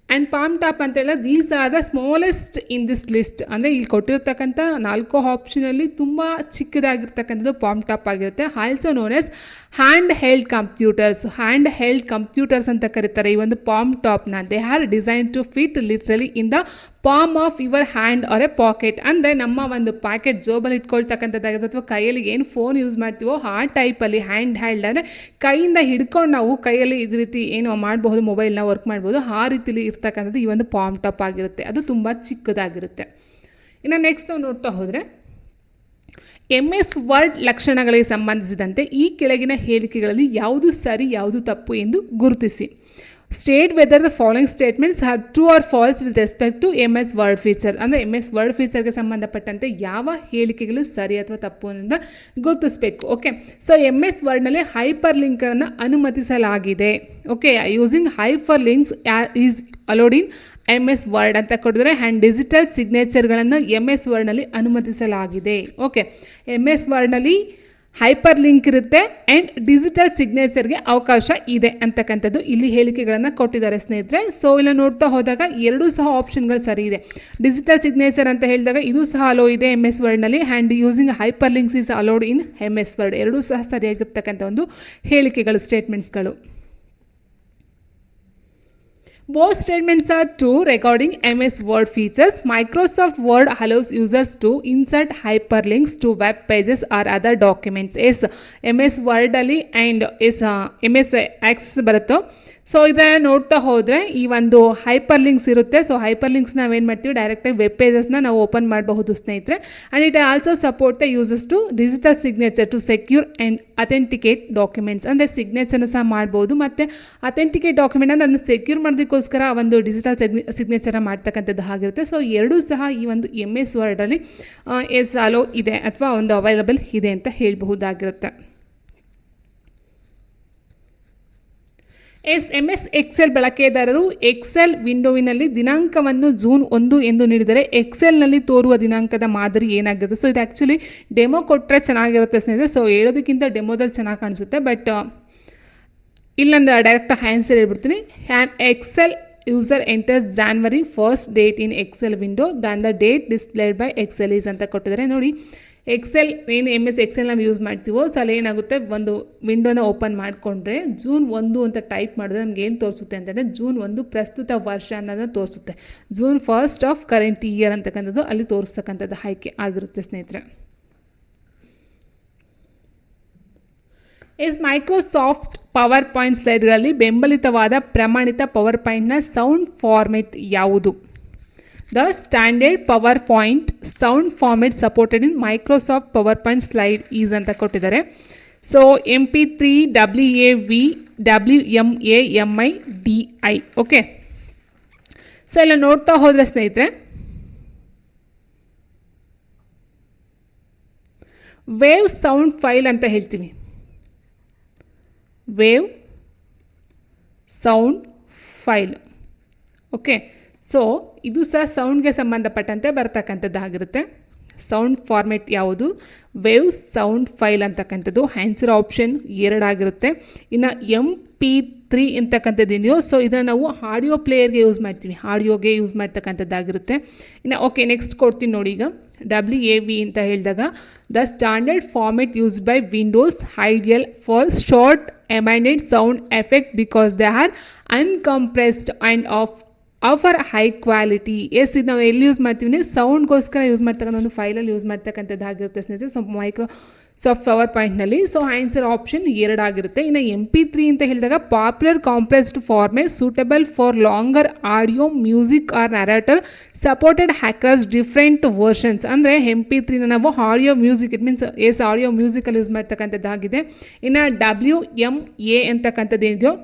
ಆ್ಯಂಡ್ ಪಾಮ್ ಟಾಪ್ ಅಂತ ಹೇಳಿದ್ರೆ these are the smallest in this list. ಅಂದರೆ ಇಲ್ಲಿ ಕೊಟ್ಟಿರ್ತಕ್ಕಂಥ 4 ಆಪ್ಷನಲ್ಲಿ ತುಂಬ ಚಿಕ್ಕದಾಗಿರ್ತಕ್ಕಂಥದ್ದು ಪಾಮ್ ಟಾಪ್ ಆಗಿರುತ್ತೆ. Also known as hand held computers ಅಂತ ಕರೀತಾರೆ ಈ ಒಂದು ಪಾಮ್ ಟಾಪ್ನ. They are design to fit literally in the palm of your hand or a pocket. ಅಂದರೆ ನಮ್ಮ ಒಂದು ಪ್ಯಾಕೆಟ್ ಜೋಬಲ್ಲಿ ಇಟ್ಕೊಳ್ತಕ್ಕಂಥದ್ದಾಗಿರುತ್ತೆ, ಅಥವಾ ಕೈಯಲ್ಲಿ ಏನು ಫೋನ್ ಯೂಸ್ ಮಾಡ್ತೀವೋ ಆ ಟೈಪಲ್ಲಿ ಹ್ಯಾಂಡ್ ಹೆಲ್ಡ್ ಅಂದರೆ ಕೈಯಿಂದ ಹಿಡ್ಕೊಂಡು ನಾವು ಕೈಯಲ್ಲಿ ಇದು ರೀತಿ ಏನು ಮಾಡಬಹುದು, ಮೊಬೈಲ್ನ ವರ್ಕ್ ಮಾಡ್ಬೋದು, ಆ ರೀತಿಲಿ ಇರ್ತಕ್ಕಂಥದ್ದು ಈ ಒಂದು ಪಾಮ್ ಟಾಪ್ ಆಗಿರುತ್ತೆ. ಅದು ತುಂಬ ಚಿಕ್ಕದಾಗಿರುತ್ತೆ. ಇನ್ನು ನೆಕ್ಸ್ಟ್ ನಾವು ನೋಡ್ತಾ ಹೋದರೆ MS ವರ್ಡ್ ಲಕ್ಷಣಗಳಿಗೆ ಸಂಬಂಧಿಸಿದಂತೆ ಈ ಕೆಳಗಿನ ಹೇಳಿಕೆಗಳಲ್ಲಿ ಯಾವುದು ಸರಿ ಯಾವುದು ತಪ್ಪು ಎಂದು ಗುರುತಿಸಿ. State whether the following statements are true or false with respect to M S Word feature. ಅಂದರೆ ಎಮ್ ಎಸ್ ವರ್ಡ್ ಫೀಚರ್ಗೆ ಸಂಬಂಧಪಟ್ಟಂತೆ ಯಾವ ಹೇಳಿಕೆಗಳು ಸರಿ ಅಥವಾ ತಪ್ಪು ಅನ್ನೋದನ್ನ ಗುರುತಿಸಬೇಕು. ಓಕೆ, ಸೊ ಎಮ್ ಎಸ್ ವರ್ಡ್ನಲ್ಲಿ ಹೈಪರ್ ಲಿಂಕ್ಗಳನ್ನು ಅನುಮತಿಸಲಾಗಿದೆ. Okay, using hyperlinks is allowed in M S Word ಅಂತ ಕೊಟ್ಟಿದ್ದಾರೆ. ಆ್ಯಂಡ್ ಡಿಜಿಟಲ್ ಸಿಗ್ನೇಚರ್ಗಳನ್ನು ಎಮ್ ಎಸ್ ವರ್ಡ್ನಲ್ಲಿ ಅನುಮತಿಸಲಾಗಿದೆ. ಓಕೆ, ಎಮ್ ಎಸ್ ವರ್ಡ್ನಲ್ಲಿ ಹೈಪರ್ ಲಿಂಕ್ ಇರುತ್ತೆ ಆ್ಯಂಡ್ ಡಿಜಿಟಲ್ ಸಿಗ್ನೇಚರ್ಗೆ ಅವಕಾಶ ಇದೆ ಅಂತಕ್ಕಂಥದ್ದು ಇಲ್ಲಿ ಹೇಳಿಕೆಗಳನ್ನು ಕೊಟ್ಟಿದ್ದಾರೆ ಸ್ನೇಹಿತರೆ. ಸೊ ಇಲ್ಲ ನೋಡ್ತಾ ಹೋದಾಗ ಎರಡೂ ಸಹ ಆಪ್ಷನ್ಗಳು ಸರಿ ಇದೆ. ಡಿಜಿಟಲ್ ಸಿಗ್ನೇಚರ್ ಅಂತ ಹೇಳಿದಾಗ ಇದು ಸಹ ಅಲೋ ಇದೆ ಎಮ್ ಎಸ್ ವರ್ಡ್ನಲ್ಲಿ. And using hyperlinks is allowed in M S Word. ಎರಡೂ ಸಹ ಸರಿಯಾಗಿರ್ತಕ್ಕಂಥ ಒಂದು ಹೇಳಿಕೆಗಳು, ಸ್ಟೇಟ್ಮೆಂಟ್ಸ್ಗಳು. Both statements are true regarding MS Word features. Microsoft Word allows users to insert hyperlinks to web pages or other documents. Yes, MS Word ಅಲ್ಲಿ and MS Access ಬರುತ್ತೋ. So ಇದನ್ನು ನೋಡ್ತಾ ಹೋದರೆ ಈ ಒಂದು ಹೈಪರ್ ಲಿಂಕ್ಸ್ ಇರುತ್ತೆ. ಸೊ ಹೈಪರ್ ಲಿಂಕ್ಸ್ ನಾವೇನು ಮಾಡ್ತೀವಿ, ಡೈರೆಕ್ಟಾಗಿ ವೆಬ್ ಪೇಜಸ್ನ ನಾವು ಓಪನ್ ಮಾಡಬಹುದು ಸ್ನೇಹಿತರೆ. And it also support the users to digital signature to secure and authenticate documents. ಅಂದರೆ ಸಿಗ್ನೇಚರ್ನು ಸಹ ಮಾಡ್ಬೋದು ಮತ್ತು ಅಥೆಂಟಿಕೇಟ್ ಡಾಕ್ಯುಮೆಂಟನ್ನು ಅದನ್ನು ಸೆಕ್ಯೂರ್ ಮಾಡೋದಕ್ಕೋಸ್ಕರ ಒಂದು ಡಿಜಿಟಲ್ ಸಿಗ್ನೇಚರ್ನ ಮಾಡ್ತಕ್ಕಂಥದ್ದು ಆಗಿರುತ್ತೆ. ಸೊ ಎರಡೂ ಸಹ ಈ ಒಂದು ಎಮ್ ಎಸ್ ವರ್ಡಲ್ಲಿ ಎಸ್ ಅಲೋ ಇದೆ ಅಥವಾ ಒಂದು ಅವೈಲಬಲ್ ಇದೆ ಅಂತ ಹೇಳಬಹುದಾಗಿರುತ್ತೆ. ಎಮ್ ಎಸ್ ಎಕ್ಸೆಲ್ ಬಳಕೆದಾರರು ಎಕ್ಸೆಲ್ ವಿಂಡೋವಿನಲ್ಲಿ ದಿನಾಂಕವನ್ನು ಜೂನ್ 1 ಎಂದು ನೀಡಿದರೆ ಎಕ್ಸೆಲ್ನಲ್ಲಿ ತೋರುವ ದಿನಾಂಕದ ಮಾದರಿ ಏನಾಗಿರುತ್ತೆ. ಸೊ ಇದು ಆ್ಯಕ್ಚುಲಿ ಡೆಮೋ ಕೊಟ್ಟರೆ ಚೆನ್ನಾಗಿರುತ್ತೆ ಸ್ನೇಹಿತರೆ. ಸೊ ಹೇಳೋದಕ್ಕಿಂತ ಡೆಮೋದಲ್ಲಿ ಚೆನ್ನಾಗಿ ಕಾಣಿಸುತ್ತೆ. ಬಟ್ ಇಲ್ಲ ನಾನು ಡೈರೆಕ್ಟ್ ಆನ್ಸರ್ ಹೇಳ್ಬಿಡ್ತೀನಿ. Excel user enters January 1st date in Excel window than the date displayed by Excel is ಅಂತ ಕೊಟ್ಟಿದ್ದಾರೆ. ನೋಡಿ, ಎಕ್ಸೆಲ್ ಏನು ಎಮ್ ಎಸ್ ಎಕ್ಸೆಲ್ ನಾವು ಯೂಸ್ ಮಾಡ್ತೀವೋ ಸೊ ಅಲ್ಲಿ ಏನಾಗುತ್ತೆ, ಒಂದು ವಿಂಡೋನ ಓಪನ್ ಮಾಡಿಕೊಂಡ್ರೆ ಜೂನ್ 1 ಅಂತ ಟೈಪ್ ಮಾಡಿದ್ರೆ ನಮ್ಗೆ ಏನು ತೋರಿಸುತ್ತೆ ಅಂತಂದರೆ ಜೂನ್ 1 ಪ್ರಸ್ತುತ ವರ್ಷ ಅನ್ನೋದನ್ನ ತೋರಿಸುತ್ತೆ. June 1st of current year ಅಂತಕ್ಕಂಥದ್ದು ಅಲ್ಲಿ ತೋರಿಸ್ತಕ್ಕಂಥದ್ದು ಆಯ್ಕೆ ಆಗಿರುತ್ತೆ ಸ್ನೇಹಿತರೆ. ಮೈಕ್ರೋಸಾಫ್ಟ್ ಪವರ್ ಪಾಯಿಂಟ್ ಸ್ಲೈಡ್ಗಳಲ್ಲಿ ಬೆಂಬಲಿತವಾದ ಪ್ರಮಾಣಿತ ಪವರ್ ಪಾಯಿಂಟ್ನ ಸೌಂಡ್ ಫಾರ್ಮೆಟ್ ಯಾವುದು? The standard power point sound format supported in Microsoft power point slide is ಅಂತ ಕೊಟ್ಟಿದ್ದಾರೆ. So MP3, WAV, WMA, MI, DI. Okay, so ಎಲ್ಲ ನೋಡ್ತಾ ಹೋದರೆ ಸ್ನೇಹಿತರೆ, ವೇವ್ ಸೌಂಡ್ ಫೈಲ್ ಅಂತ ಹೇಳ್ತೀವಿ. Wave sound file. Okay, so ಇದು ಸಹ ಸೌಂಡ್ಗೆ ಸಂಬಂಧಪಟ್ಟಂತೆ ಬರ್ತಕ್ಕಂಥದ್ದಾಗಿರುತ್ತೆ. ಸೌಂಡ್ ಫಾರ್ಮೆಟ್ ಯಾವುದು? ವೇವ್ ಸೌಂಡ್ ಫೈಲ್ ಅಂತಕ್ಕಂಥದ್ದು. ಆನ್ಸರ್ ಆಪ್ಷನ್ 2 ಆಗಿರುತ್ತೆ. ಇನ್ನು MP3 ಅಂತಕ್ಕಂಥದ್ದೇನಿದೆಯೋ ಸೊ ಇದನ್ನು ನಾವು ಆಡಿಯೋ ಪ್ಲೇಯರ್ಗೆ ಯೂಸ್ ಮಾಡ್ತೀವಿ, ಆಡಿಯೋಗೆ ಯೂಸ್ ಮಾಡ್ತಕ್ಕಂಥದ್ದಾಗಿರುತ್ತೆ. ಇನ್ನು ಓಕೆ, ನೆಕ್ಸ್ಟ್ ಕೊಡ್ತೀನಿ ನೋಡಿ. ಈಗ WAV ಅಂತ ಹೇಳಿದಾಗ the standard format used by Windows ideal for short animated sound effect because they are uncompressed and offer high quality. Yes, ಇದು ನಾವು ಎಲ್ಲಿ ಯೂಸ್ ಮಾಡ್ತೀವಿ, ಸೌಂಡ್ಗೋಸ್ಕರ ಯೂಸ್ ಮಾಡ್ತಕ್ಕಂಥ ಒಂದು ಫೈಲಲ್ಲಿ ಯೂಸ್ ಮಾಡ್ತಕ್ಕಂಥದ್ದಾಗಿರುತ್ತೆ ಸ್ನೇಹಿತರೆ. ಸೊ ಮೈಕ್ರೋಸಾಫ್ಟ್ ಪವರ್ ಪಾಯಿಂಟ್ನಲ್ಲಿ. ಸೊ ಆನ್ಸರ್ ಆಪ್ಷನ್ 2 ಆಗಿರುತ್ತೆ. ಇನ್ನು MP3 ಅಂತ ಹೇಳಿದಾಗ popular compressed format suitable for longer audio, music or narrator supported across different versions. ಅಂದರೆ MP3ನ ನಾವು audio music, it means audio ಮ್ಯೂಸಿಕಲ್ಲಿ ಯೂಸ್ ಮಾಡ್ತಕ್ಕಂಥದ್ದಾಗಿದೆ. ಇನ್ನು WMA ಅಂತಕ್ಕಂಥದ್ದೇನಿದೆಯೋ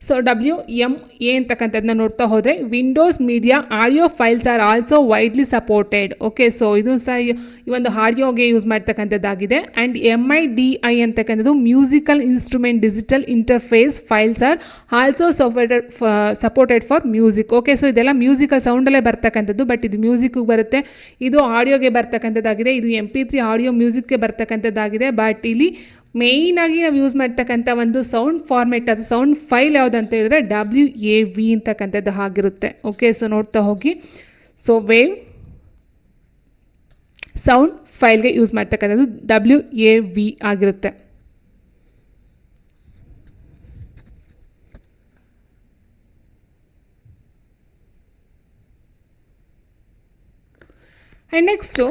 ಸೊ WMA ಅಂತಕ್ಕಂಥದ್ದನ್ನ ನೋಡ್ತಾ ಹೋದರೆ Windows media audio files are also widely supported. Okay, so ಇದು ಸಹ ಈ ಒಂದು ಆಡಿಯೋಗೆ ಯೂಸ್ ಮಾಡ್ತಕ್ಕಂಥದ್ದಾಗಿದೆ. ಆ್ಯಂಡ್ MIDI ಅಂತಕ್ಕಂಥದ್ದು musical instrument digital interface files are also supported for music. Okay, so ಇದೆಲ್ಲ ಮ್ಯೂಸಿಕಲ್ ಸೌಂಡಲ್ಲೇ ಬರ್ತಕ್ಕಂಥದ್ದು. ಬಟ್ ಇದು ಮ್ಯೂಸಿಕ್ಗೆ ಬರುತ್ತೆ, ಇದು ಆಡಿಯೋಗೆ ಬರ್ತಕ್ಕಂಥದ್ದಾಗಿದೆ. ಇದು MP3 ಆಡಿಯೋ ಮ್ಯೂಸಿಕ್ಗೆ ಬರ್ತಕ್ಕಂಥದ್ದಾಗಿದೆ. ಬಟ್ ಇಲ್ಲಿ ಮೇಯ್ನಾಗಿ ನಾವು ಯೂಸ್ ಮಾಡ್ತಕ್ಕಂಥ ಒಂದು ಸೌಂಡ್ ಫಾರ್ಮೆಟ್, ಅದು ಸೌಂಡ್ ಫೈಲ್ ಯಾವುದು ಅಂತ ಹೇಳಿದ್ರೆ WAV ಅಂತಕ್ಕಂಥದ್ದು ಆಗಿರುತ್ತೆ. ಓಕೆ, ಸೊ ನೋಡ್ತಾ ಹೋಗಿ. ಸೊ ವೇವ್ ಸೌಂಡ್ ಫೈಲ್ಗೆ ಯೂಸ್ ಮಾಡ್ತಕ್ಕಂಥದ್ದು WAV ಆಗಿರುತ್ತೆ. ಆ್ಯಂಡ್ ನೆಕ್ಸ್ಟು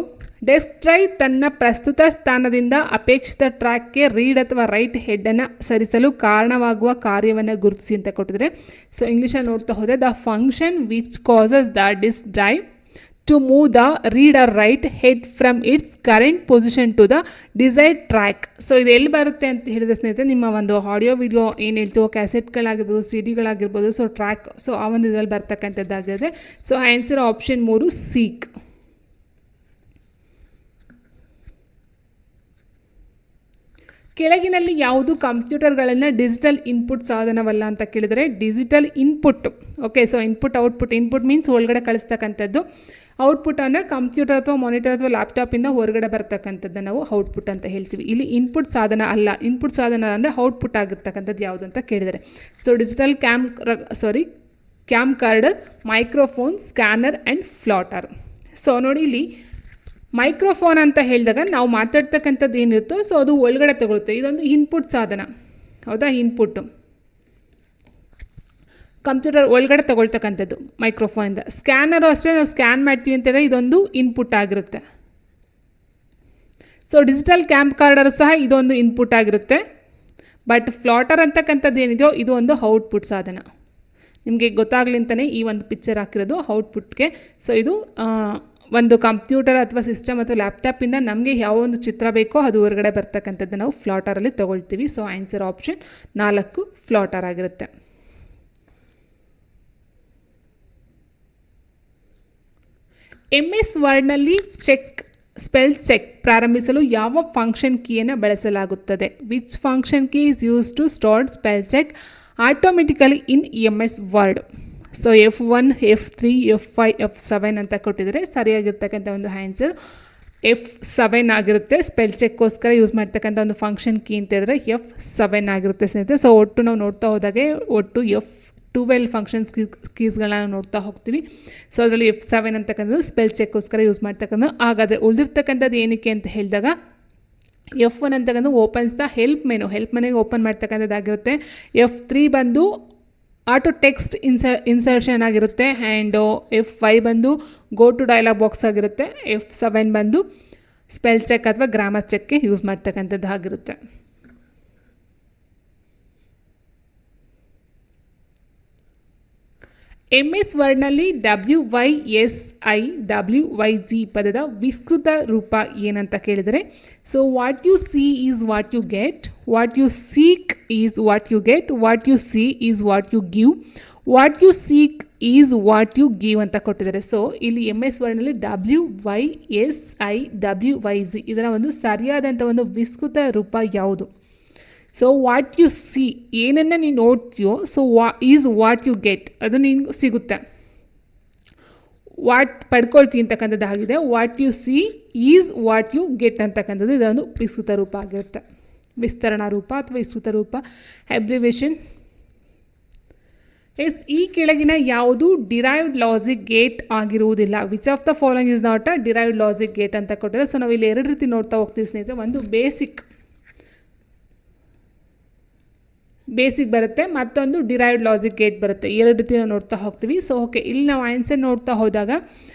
ಡೆಸ್ಕ್ ಡ್ರೈವ್ ತನ್ನ ಪ್ರಸ್ತುತ ಸ್ಥಾನದಿಂದ ಅಪೇಕ್ಷಿತ ಟ್ರ್ಯಾಕ್ಗೆ ರೀಡ್ ಅಥವಾ ರೈಟ್ ಹೆಡ್ಡನ್ನು ಸರಿಸಲು ಕಾರಣವಾಗುವ ಕಾರ್ಯವನ್ನು ಗುರುತಿಸಿ ಅಂತ ಕೊಟ್ಟಿದ್ದಾರೆ. ಸೊ ಇಂಗ್ಲೀಷಲ್ಲಿ ನೋಡ್ತಾ ಹೋದರೆ the function which causes the disk drive to move the read or write head from its current position to the desired track. So ಇದು ಎಲ್ಲಿ ಬರುತ್ತೆ ಅಂತ ಹೇಳಿದ ಸ್ನೇಹಿತರೆ, ನಿಮ್ಮ ಒಂದು ಆಡಿಯೋ ವಿಡಿಯೋ ಏನು ಹೇಳ್ತೀವೋ ಕ್ಯಾಸೆಟ್ಗಳಾಗಿರ್ಬೋದು, ಸಿ ಡಿಗಳಾಗಿರ್ಬೋದು, ಸೊ ಟ್ರ್ಯಾಕ್, ಸೊ ಆ ಒಂದು ಇದರಲ್ಲಿ ಬರ್ತಕ್ಕಂಥದ್ದಾಗಿದೆ. So answer option 3 seek. ಕೆಳಗಿನಲ್ಲಿ ಯಾವುದು ಕಂಪ್ಯೂಟರ್ಗಳನ್ನು ಡಿಜಿಟಲ್ ಇನ್ಪುಟ್ ಸಾಧನವಲ್ಲ ಅಂತ ಕೇಳಿದರೆ digital input. Okay, so input output. Input means ಒಳಗಡೆ ಕಳಿಸ್ತಕ್ಕಂಥದ್ದು. ಔಟ್ಪುಟ್ ಅಂದರೆ ಕಂಪ್ಯೂಟರ್ ಅಥವಾ ಮಾನಿಟರ್ ಅಥವಾ ಲ್ಯಾಪ್ಟಾಪಿಂದ ಹೊರಗಡೆ ಬರ್ತಕ್ಕಂಥದ್ದು ನಾವು ಔಟ್ಪುಟ್ ಅಂತ ಹೇಳ್ತೀವಿ. ಇಲ್ಲಿ ಇನ್ಪುಟ್ ಸಾಧನ ಅಲ್ಲ. ಇನ್ಪುಟ್ ಸಾಧನ ಅಂದರೆ ಔಟ್ಪುಟ್ ಆಗಿರ್ತಕ್ಕಂಥದ್ದು ಯಾವುದು ಅಂತ ಕೇಳಿದರೆ, so digital camcorder, microphone, scanner and plotter. So ನೋಡಿ ಇಲ್ಲಿ ಮೈಕ್ರೋಫೋನ್ ಅಂತ ಹೇಳಿದಾಗ ನಾವು ಮಾತಾಡ್ತಕ್ಕಂಥದ್ದು ಏನಿರುತ್ತೋ ಸೊ ಅದು ಒಳಗಡೆ ತಗೊಳುತ್ತೆ. ಇದೊಂದು ಇನ್ಪುಟ್ ಸಾಧನ, ಹೌದಾ? ಇನ್ಪುಟ್ಟು ಕಂಪ್ಯೂಟರ್ ಒಳಗಡೆ ತಗೊಳ್ತಕ್ಕಂಥದ್ದು ಮೈಕ್ರೋಫೋನಿಂದ. ಸ್ಕ್ಯಾನರು ಅಷ್ಟೇ, ನಾವು ಸ್ಕ್ಯಾನ್ ಮಾಡ್ತೀವಿ ಅಂತೇಳಿ ಇದೊಂದು ಇನ್ಪುಟ್ ಆಗಿರುತ್ತೆ. ಸೊ ಡಿಜಿಟಲ್ ಕ್ಯಾಮ್ ಕಾರ್ಡರ್ ಸಹ ಇದೊಂದು ಇನ್ಪುಟ್ ಆಗಿರುತ್ತೆ. ಬಟ್ ಫ್ಲಾಟರ್ ಅಂತಕ್ಕಂಥದ್ದು ಏನಿದೆಯೋ ಇದು ಒಂದು ಔಟ್ಪುಟ್ ಸಾಧನ. ನಿಮಗೆ ಗೊತ್ತಾಗಲಿ ಅಂತಲೇ ಈ ಒಂದು ಪಿಕ್ಚರ್ ಹಾಕಿರೋದು ಔಟ್ಪುಟ್ಗೆ. ಸೊ ಇದು ಒಂದು ಕಂಪ್ಯೂಟರ್ ಅಥವಾ ಸಿಸ್ಟಮ್ ಅಥವಾ ಲ್ಯಾಪ್ಟಾಪಿಂದ ನಮಗೆ ಯಾವ ಒಂದು ಚಿತ್ರ ಬೇಕೋ ಅದು ಹೊರಗಡೆ ಬರ್ತಕ್ಕಂಥದ್ದು ನಾವು ಫ್ಲಾಟರಲ್ಲಿ ತೊಗೊಳ್ತೀವಿ. ಸೊ ಆನ್ಸರ್ ಆಪ್ಷನ್ 4 ಫ್ಲಾಟರ್ ಆಗಿರುತ್ತೆ. MS ವರ್ಡ್ನಲ್ಲಿ ಸ್ಪೆಲ್ ಚೆಕ್ ಪ್ರಾರಂಭಿಸಲು ಯಾವ ಫಂಕ್ಷನ್ ಕೀಯನ್ನು ಬಳಸಲಾಗುತ್ತದೆ? Which function key is use to start spell check automatically in MS Word? So F1, F3, F5, F7 ಅಂತ ಕೊಟ್ಟಿದ್ದಾರೆ. ಸರಿಯಾಗಿರ್ತಕ್ಕಂಥ ಒಂದು ಆನ್ಸರ್ F7 ಆಗಿರುತ್ತೆ. ಸ್ಪೆಲ್ ಚೆಕ್ಗೋಸ್ಕರ ಯೂಸ್ ಮಾಡ್ತಕ್ಕಂಥ ಒಂದು ಫಂಕ್ಷನ್ ಕೀ ಅಂತ ಹೇಳಿದ್ರೆ F7 ಆಗಿರುತ್ತೆ ಸ್ನೇಹಿತರೆ. ಸೊ ಒಟ್ಟು ನಾವು ನೋಡ್ತಾ ಹೋದಾಗೆ ಒಟ್ಟು F12 ಫಂಕ್ಷನ್ಸ್ ಕೀಸ್ಗಳನ್ನ ನೋಡ್ತಾ ಹೋಗ್ತೀವಿ. ಸೊ ಅದರಲ್ಲಿ F7 ಅಂತಕ್ಕಂಥದ್ದು ಸ್ಪೆಲ್ ಚೆಕ್ಗೋಸ್ಕರ ಯೂಸ್ ಮಾಡ್ತಕ್ಕಂಥದ್ದು. ಹಾಗಾದರೆ ಉಳಿದಿರ್ತಕ್ಕಂಥದ್ದು ಏನಕ್ಕೆ ಅಂತ ಹೇಳಿದಾಗ F1 ಅಂತಕ್ಕಂಥದ್ದು ಓಪನ್ಸ್ ದ ಹೆಲ್ಪ್ ಮೆನುಗೆ ಓಪನ್ ಮಾಡ್ತಕ್ಕಂಥದ್ದಾಗಿರುತ್ತೆ. F3 ಬಂದು ಆಟೋ ಟೆಕ್ಸ್ಟ್ ಇನ್ಸರ್ಷನ್ ಆಗಿರುತ್ತೆ. ಆ್ಯಂಡ್ F5 ಬಂದು ಗೋ ಟು ಡೈಲಾಗ್ ಬಾಕ್ಸ್ ಆಗಿರುತ್ತೆ. F7 ಬಂದು ಸ್ಪೆಲ್ ಚೆಕ್ ಅಥವಾ ಗ್ರಾಮರ್ ಚೆಕ್ಗೆ ಯೂಸ್ ಮಾಡ್ತಕ್ಕಂಥದ್ದು ಆಗಿರುತ್ತೆ. MS ವರ್ಡ್ನಲ್ಲಿ WYSI WYG ಪದದ ವಿಸ್ತೃತ ರೂಪ ಏನಂತ ಕೇಳಿದರೆ, so what you see is what you get, what you seek is what you get, what you see is what you give, what you seek is what you give ಅಂತ ಕೊಟ್ಟಿದ್ದಾರೆ. So ಇಲ್ಲಿ MS ವರ್ಡ್ನಲ್ಲಿ WYSI WYG ಇದರ ಒಂದು ಸರಿಯಾದಂಥ ಒಂದು ವಿಸ್ತೃತ ರೂಪ ಯಾವುದು? ಸೊ ವಾಟ್ ಯು ಸಿ ಏನನ್ನು ನೀನು ನೋಡ್ತೀಯೋ, so is what you get ಅದು ನಿನ್ಗೆ ಸಿಗುತ್ತೆ. ವಾಟ್ ಪಡ್ಕೊಳ್ತೀವಿ ಅಂತಕ್ಕಂಥದ್ದಾಗಿದೆ. What you see is what you get ಅಂತಕ್ಕಂಥದ್ದು ಇದೊಂದು ವಿಸ್ತೃತ ರೂಪ ಆಗಿರುತ್ತೆ. ವಿಸ್ತರಣಾ ರೂಪ ಅಥವಾ ವಿಸ್ತೃತ ರೂಪ ಅಬ್ರಿವೇಷನ್. ಈ ಕೆಳಗಿನ ಯಾವುದು ಡಿರೈವ್ಡ್ ಲಾಜಿಕ್ ಗೇಟ್ ಆಗಿರುವುದಿಲ್ಲ? Which of the following is not a derived logic gate ಅಂತ ಕೊಟ್ಟಿದ್ದಾರೆ. ಸೊ ನಾವು ಇಲ್ಲಿ 2 ರೀತಿ ನೋಡ್ತಾ ಹೋಗ್ತೀವಿ ಸ್ನೇಹಿತರೆ. ಒಂದು ಬೇಸಿಕ್ ಬರುತ್ತೆ, ಮತ್ತೊಂದು ಡಿರೈವ್ಡ್ ಲಾಜಿಕ್ ಗೇಟ್ ಬರುತ್ತೆ. 2 ರೀತಿ ನಾವು ನೋಡ್ತಾ ಹೋಗ್ತೀವಿ. ಸೊ ಓಕೆ, ಇಲ್ಲಿ ನಾವು ಆನ್ಸರ್ ನೋಡ್ತಾ ಹೋದಾಗ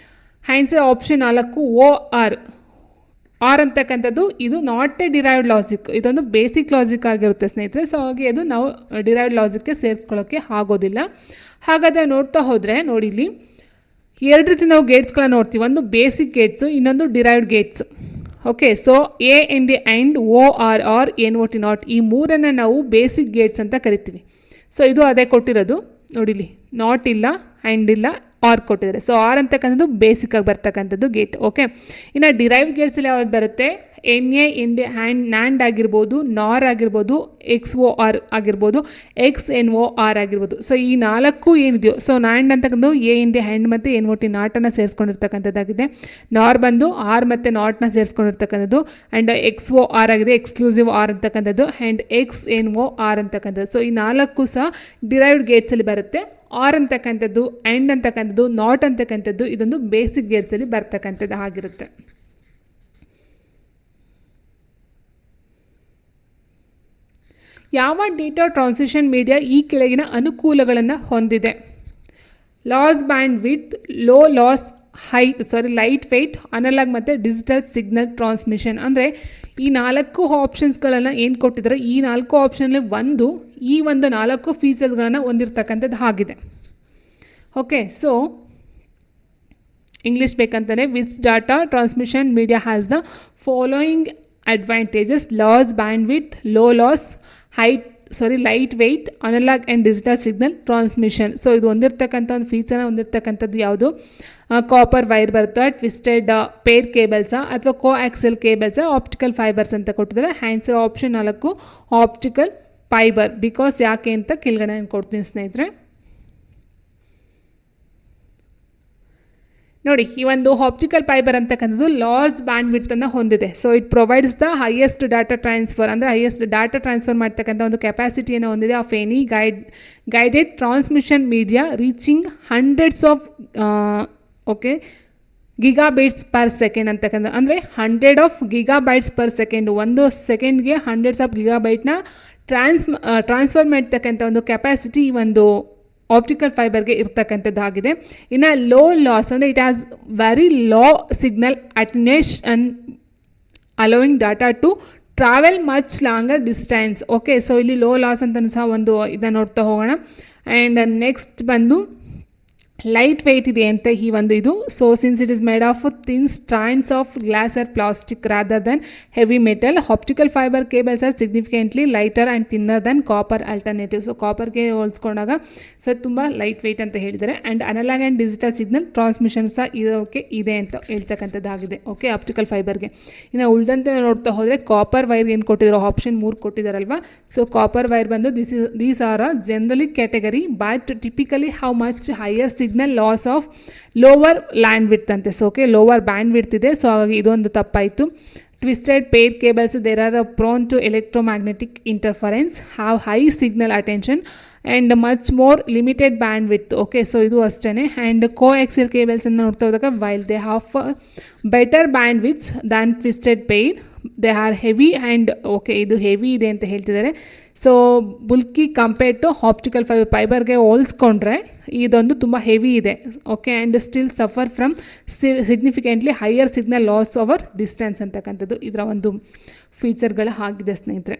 ಆನ್ಸರ್ ಆಪ್ಷನ್ 4 OR ಅಂತಕ್ಕಂಥದ್ದು ಇದು ನಾಟ್ ಎ ಡಿರೈವ್ಡ್ ಲಾಜಿಕ್, ಇದೊಂದು ಬೇಸಿಕ್ ಲಾಜಿಕ್ ಆಗಿರುತ್ತೆ ಸ್ನೇಹಿತರೆ. ಸೊ ಹಾಗೆ ಅದು ನಾವು ಡಿರೈವ್ಡ್ ಲಾಜಿಕ್ಗೆ ಸೇರಿಸ್ಕೊಳ್ಳೋಕ್ಕೆ ಆಗೋದಿಲ್ಲ. ಹಾಗಾದರೆ ನೋಡ್ತಾ ಹೋದರೆ ನೋಡಿ ಇಲ್ಲಿ 2 ರೀತಿ ನಾವು ಗೇಟ್ಸ್ಗಳನ್ನ ನೋಡ್ತೀವಿ. ಒಂದು ಬೇಸಿಕ್ ಗೇಟ್ಸು, ಇನ್ನೊಂದು derived Gates. Okay, so A in the end, OR or NOT not ಈ 3 ನಾವು ಬೇಸಿಕ್ ಗೇಟ್ಸ್ ಅಂತ ಕರಿತೀವಿ. ಸೊ ಇದು ಅದೇ ಕೊಟ್ಟಿರೋದು ನೋಡಿಲಿ, ನಾಟ್ ಇಲ್ಲ, ಆ್ಯಂಡ್ ಇಲ್ಲ, ಆರ್ ಕೊಟ್ಟಿದ್ದಾರೆ. ಸೊ ಆರ್ ಅಂತಕ್ಕಂಥದ್ದು ಬೇಸಿಕ್ಕಾಗಿ ಬರ್ತಕ್ಕಂಥದ್ದು ಗೇಟ್. ಓಕೆ, ಇನ್ನು ಡಿರೈವ್ಡ್ ಗೇಟ್ಸಲ್ಲಿ ಯಾವ್ದು ಬರುತ್ತೆ? NA ಇಂಡಿ NAND ಆಗಿರ್ಬೋದು, NOR ಆಗಿರ್ಬೋದು, XOR ಆಗಿರ್ಬೋದು, XNOR ಆಗಿರ್ಬೋದು. ಸೊ ಈ 4 ಏನಿದೆಯೋ, ಸೊ NAND ಅಂತಕ್ಕಂಥದ್ದು A ಇಂಡಿ ಹ್ಯಾಂಡ್ ಮತ್ತು NOT ನಾಟನ್ನು ಸೇರಿಸ್ಕೊಂಡಿರ್ತಕ್ಕಂಥದ್ದಾಗಿದೆ. NOR ಬಂದು ಆರ್ ಮತ್ತು ನಾಟ್ನ ಸೇರಿಸ್ಕೊಂಡಿರ್ತಕ್ಕಂಥದ್ದು. ಆ್ಯಂಡ್ XOR ಆಗಿದೆ, ಎಕ್ಸ್ಕ್ಲೂಸಿವ್ ಆರ್ ಅಂತಕ್ಕಂಥದ್ದು. ಆ್ಯಂಡ್ XNOR ಅಂತಕ್ಕಂಥದ್ದು. ಸೊ ಈ 4 ಸಹ ಡಿರೈವ್ಡ್ ಗೇಟ್ಸಲ್ಲಿ ಬರುತ್ತೆ. ಆರ್ ಅಂತಕ್ಕಂಥದ್ದು, ಆ್ಯಂಡ್ ಅಂತಕ್ಕಂಥದ್ದು, ನಾಟ್ ಅಂತಕ್ಕಂಥದ್ದು ಇದೊಂದು ಬೇಸಿಕ್ ಗೇಟ್ಸಲ್ಲಿ ಬರ್ತಕ್ಕಂಥದ್ದು ಆಗಿರುತ್ತೆ. ಯಾವ ಡೇಟಾ ಟ್ರಾನ್ಸ್ಮಿಷನ್ ಮೀಡಿಯಾ ಈ ಕೆಳಗಿನ ಅನುಕೂಲಗಳನ್ನು ಹೊಂದಿದೆ? Loss bandwidth, low loss lightweight, analogue ಮತ್ತು ಡಿಜಿಟಲ್ ಸಿಗ್ನಲ್ ಟ್ರಾನ್ಸ್ಮಿಷನ್. ಅಂದರೆ ಈ 4 ಆಪ್ಷನ್ಸ್ಗಳನ್ನು ಏನು ಕೊಟ್ಟಿದ್ದಾರೆ, ಈ 4 ಆಪ್ಷನಲ್ಲಿ ಈ ಒಂದು 4 ಫೀಚರ್ಸ್ಗಳನ್ನು ಹೊಂದಿರತಕ್ಕಂಥದ್ದು ಆಗಿದೆ. ಓಕೆ, ಸೊ ಇಂಗ್ಲೀಷ್ ಬೇಕಂತಾನೆ which data transmission media has the following advantages loss bandwidth low loss lightweight analog and digital signal transmission. So ಇದು ಹೊಂದಿರತಕ್ಕಂಥ ಒಂದು ಫೀಚರ್ನ ಹೊಂದಿರತಕ್ಕಂಥದ್ದು ಯಾವುದು? ಕಾಪರ್ ವೈರ್ ಬರುತ್ತಾ, ಟ್ವಿಸ್ಟೆಡ್ ಪೇರ್ ಕೇಬಲ್ಸಾ ಅಥವಾ ಕೋ ಆಕ್ಸೆಲ್ ಕೇಬಲ್ಸಾ, ಆಪ್ಟಿಕಲ್ ಫೈಬರ್ಸ್ ಅಂತ ಕೊಟ್ಟಿದ್ದಾರೆ. Answer option 4 optical fibre. Because ಯಾಕೆ ಅಂತ ಕೆಳಗಡೆ ನಾನು ಕೊಡ್ತೀನಿ ಸ್ನೇಹಿತರೆ. ನೋಡಿ, ಈ ಒಂದು ಆಪ್ಟಿಕಲ್ ಫೈಬರ್ ಅಂತಕ್ಕಂಥದ್ದು ಲಾರ್ಜ್ ಬ್ಯಾಂಡ್ ವಿಡ್ತನ್ನು ಹೊಂದಿದೆ. So it provides the highest data transfer, ಅಂದರೆ ಹೈಯೆಸ್ಟ್ ಡಾಟಾ ಟ್ರಾನ್ಸ್ಫರ್ ಮಾಡ್ತಕ್ಕಂಥ ಒಂದು ಕೆಪಾಸಿಟಿಯನ್ನು ಹೊಂದಿದೆ of any guided transmission media reaching hundreds of gigabytes per second ಅಂತಕ್ಕಂಥ, ಅಂದರೆ 100 ಆಫ್ ಗಿಗಾಬೈಟ್ಸ್ ಪರ್ ಸೆಕೆಂಡ್, ಒಂದು ಸೆಕೆಂಡ್ಗೆ 100s ಆಫ್ ಗಿಗಾಬೈಟ್ನ ಟ್ರಾನ್ಸ್ಫರ್ ಮಾಡ್ತಕ್ಕಂಥ ಒಂದು ಕೆಪಾಸಿಟಿ ಈ ಒಂದು ಆಪ್ಟಿಕಲ್ ಫೈಬರ್ಗೆ ಇರ್ತಕ್ಕಂಥದ್ದಾಗಿದೆ. ಇನ್ನು ಲೋ ಲಾಸ್ ಅಂದರೆ it has very low signal attenuation allowing data to travel much longer distance. Okay, so ಇಲ್ಲಿ ಲೋ ಲಾಸ್ ಅಂತಲೂ ಸಹ ಒಂದು ಇದನ್ನು ನೋಡ್ತಾ ಹೋಗೋಣ. ಆ್ಯಂಡ್ ನೆಕ್ಸ್ಟ್ ಬಂದು ಲೈಟ್ ವೆಯ್ಟ್ ಇದೆ ಅಂತ ಈ ಒಂದು ಇದು. So since it is made of thin strands of glass or plastic rather than heavy metal, optical fibre cables are significantly lighter and thinner than copper alternative. So ಕಾಪರ್ಗೆ ಹೋಲಿಸ್ಕೊಂಡಾಗ so ತುಂಬ lightweight ಅಂತ ಹೇಳಿದ್ದಾರೆ. And analogue and digital signal transmission ಸಹ ಇದಕ್ಕೆ ಇದೆ ಅಂತ ಹೇಳ್ತಕ್ಕಂಥದ್ದಾಗಿದೆ. Okay, optical ಫೈಬರ್ಗೆ. ಇನ್ನು ಉಳಿದಂತೆ ನೋಡ್ತಾ ಹೋದರೆ ಕಾಪರ್ ವೈರ್ ಏನು ಕೊಟ್ಟಿದ್ರು, ಆಪ್ಷನ್ 3 ಕೊಟ್ಟಿದ್ದಾರಲ್ವ. ಸೊ ಕಾಪರ್ ವೈರ್ ಬಂದು these are a generally category but typically how much higher signal loss of lower bandwidth ಅಂತೆ. So okay, lower bandwidth ಇದೆ. ಸೊ ಹಾಗಾಗಿ ಇದೊಂದು ತಪ್ಪಾಯಿತು. Twisted pair cables there are prone to electromagnetic interference, have high signal attention and much more limited bandwidth. Okay, so ಇದು ಅಷ್ಟೇ. And coaxial ಕೇಬಲ್ಸನ್ನು ನೋಡ್ತಾ ಹೋದಾಗ while they have better band width than twisted peer, they are heavy and okay ಇದು heavy ಇದೆ ಅಂತ ಹೇಳ್ತಿದ್ದಾರೆ. So ಬುಲ್ಕಿ compared to optical ಫೈಬರ್ಗೆ ಹೋಲಿಸ್ಕೊಂಡ್ರೆ ಇದೊಂದು ತುಂಬ ಹೆವಿ ಇದೆ. Okay, and still suffer from significantly higher signal loss over distance ಅಂತಕ್ಕಂಥದ್ದು ಇದರ ಒಂದು ಫೀಚರ್ಗಳು ಆಗಿದೆ ಸ್ನೇಹಿತರೆ.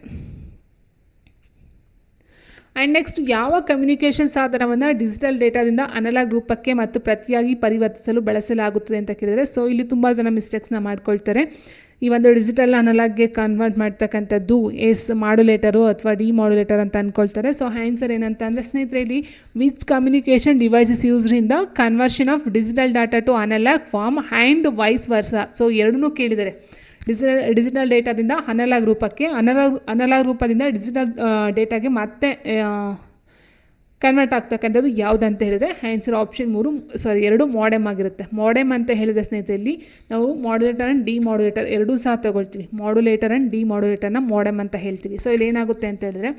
ಆ್ಯಂಡ್ ನೆಕ್ಸ್ಟ್, ಯಾವ ಕಮ್ಯುನಿಕೇಷನ್ ಸಾಧನವನ್ನು ಡಿಜಿಟಲ್ ಡೇಟಾದಿಂದ ಅನಲಾಗ್ ರೂಪಕ್ಕೆ ಮತ್ತು ಪ್ರತಿಯಾಗಿ ಪರಿವರ್ತಿಸಲು ಬಳಸಲಾಗುತ್ತದೆ ಅಂತ ಕೇಳಿದರೆ, ಸೊ ಇಲ್ಲಿ ತುಂಬ ಜನ ಮಿಸ್ಟೇಕ್ಸ್ನ ಮಾಡ್ಕೊಳ್ತಾರೆ. ಈ ಒಂದು ಡಿಜಿಟಲ್ ಅನಲಾಗ್ಗೆ ಕನ್ವರ್ಟ್ ಮಾಡ್ತಕ್ಕಂಥದ್ದು ಮಾಡ್ಯುಲೇಟರು ಅಥವಾ ಡಿಮಾಡ್ಯುಲೇಟರ್ ಅಂತ ಅಂದ್ಕೊಳ್ತಾರೆ. ಸೊ ಆನ್ಸರ್ ಏನಂತ ಅಂದರೆ ಸ್ನೇಹಿತರೆ, ಇಲ್ಲಿ which communication devices used in the conversion of digital data to analog form and vice versa. So ಎರಡನ್ನೂ ಕೇಳಿದ್ದಾರೆ. ಡಿಜಿಟಲ್ ಡೇಟಾದಿಂದ ಅನಲಾಗ್ ರೂಪಕ್ಕೆ, ಅನಲಾಗ್ ರೂಪದಿಂದ ಡಿಜಿಟಲ್ ಡೇಟಾಗೆ ಮತ್ತೆ ಕನ್ವರ್ಟ್ ಆಗ್ತಕ್ಕಂಥದ್ದು ಯಾವುದಂತ ಹೇಳಿದರೆ ಆನ್ಸರ್ ಆಪ್ಷನ್ 2 ಮಾಡೆಮ್ ಆಗಿರುತ್ತೆ. ಮಾಡೆಮ್ ಅಂತ ಹೇಳಿದ ಸ್ನೇಹಿತರಲ್ಲಿ ನಾವು ಮಾಡ್ಯುಲೇಟರ್ ಆ್ಯಂಡ್ ಡಿಮಾಡ್ಯುಲೇಟರ್ ಎರಡೂ ಸಹ ತೊಗೊಳ್ತೀವಿ. ಮಾಡ್ಯುಲೇಟರ್ ಆ್ಯಂಡ್ ಡಿಮಾಡ್ಯುಲೇಟರ್ನ ಮಾಡೆಮ್ ಅಂತ ಹೇಳ್ತೀವಿ. ಸೊ ಇಲ್ಲಿ ಏನಾಗುತ್ತೆ ಅಂತ ಹೇಳಿದ್ರೆ,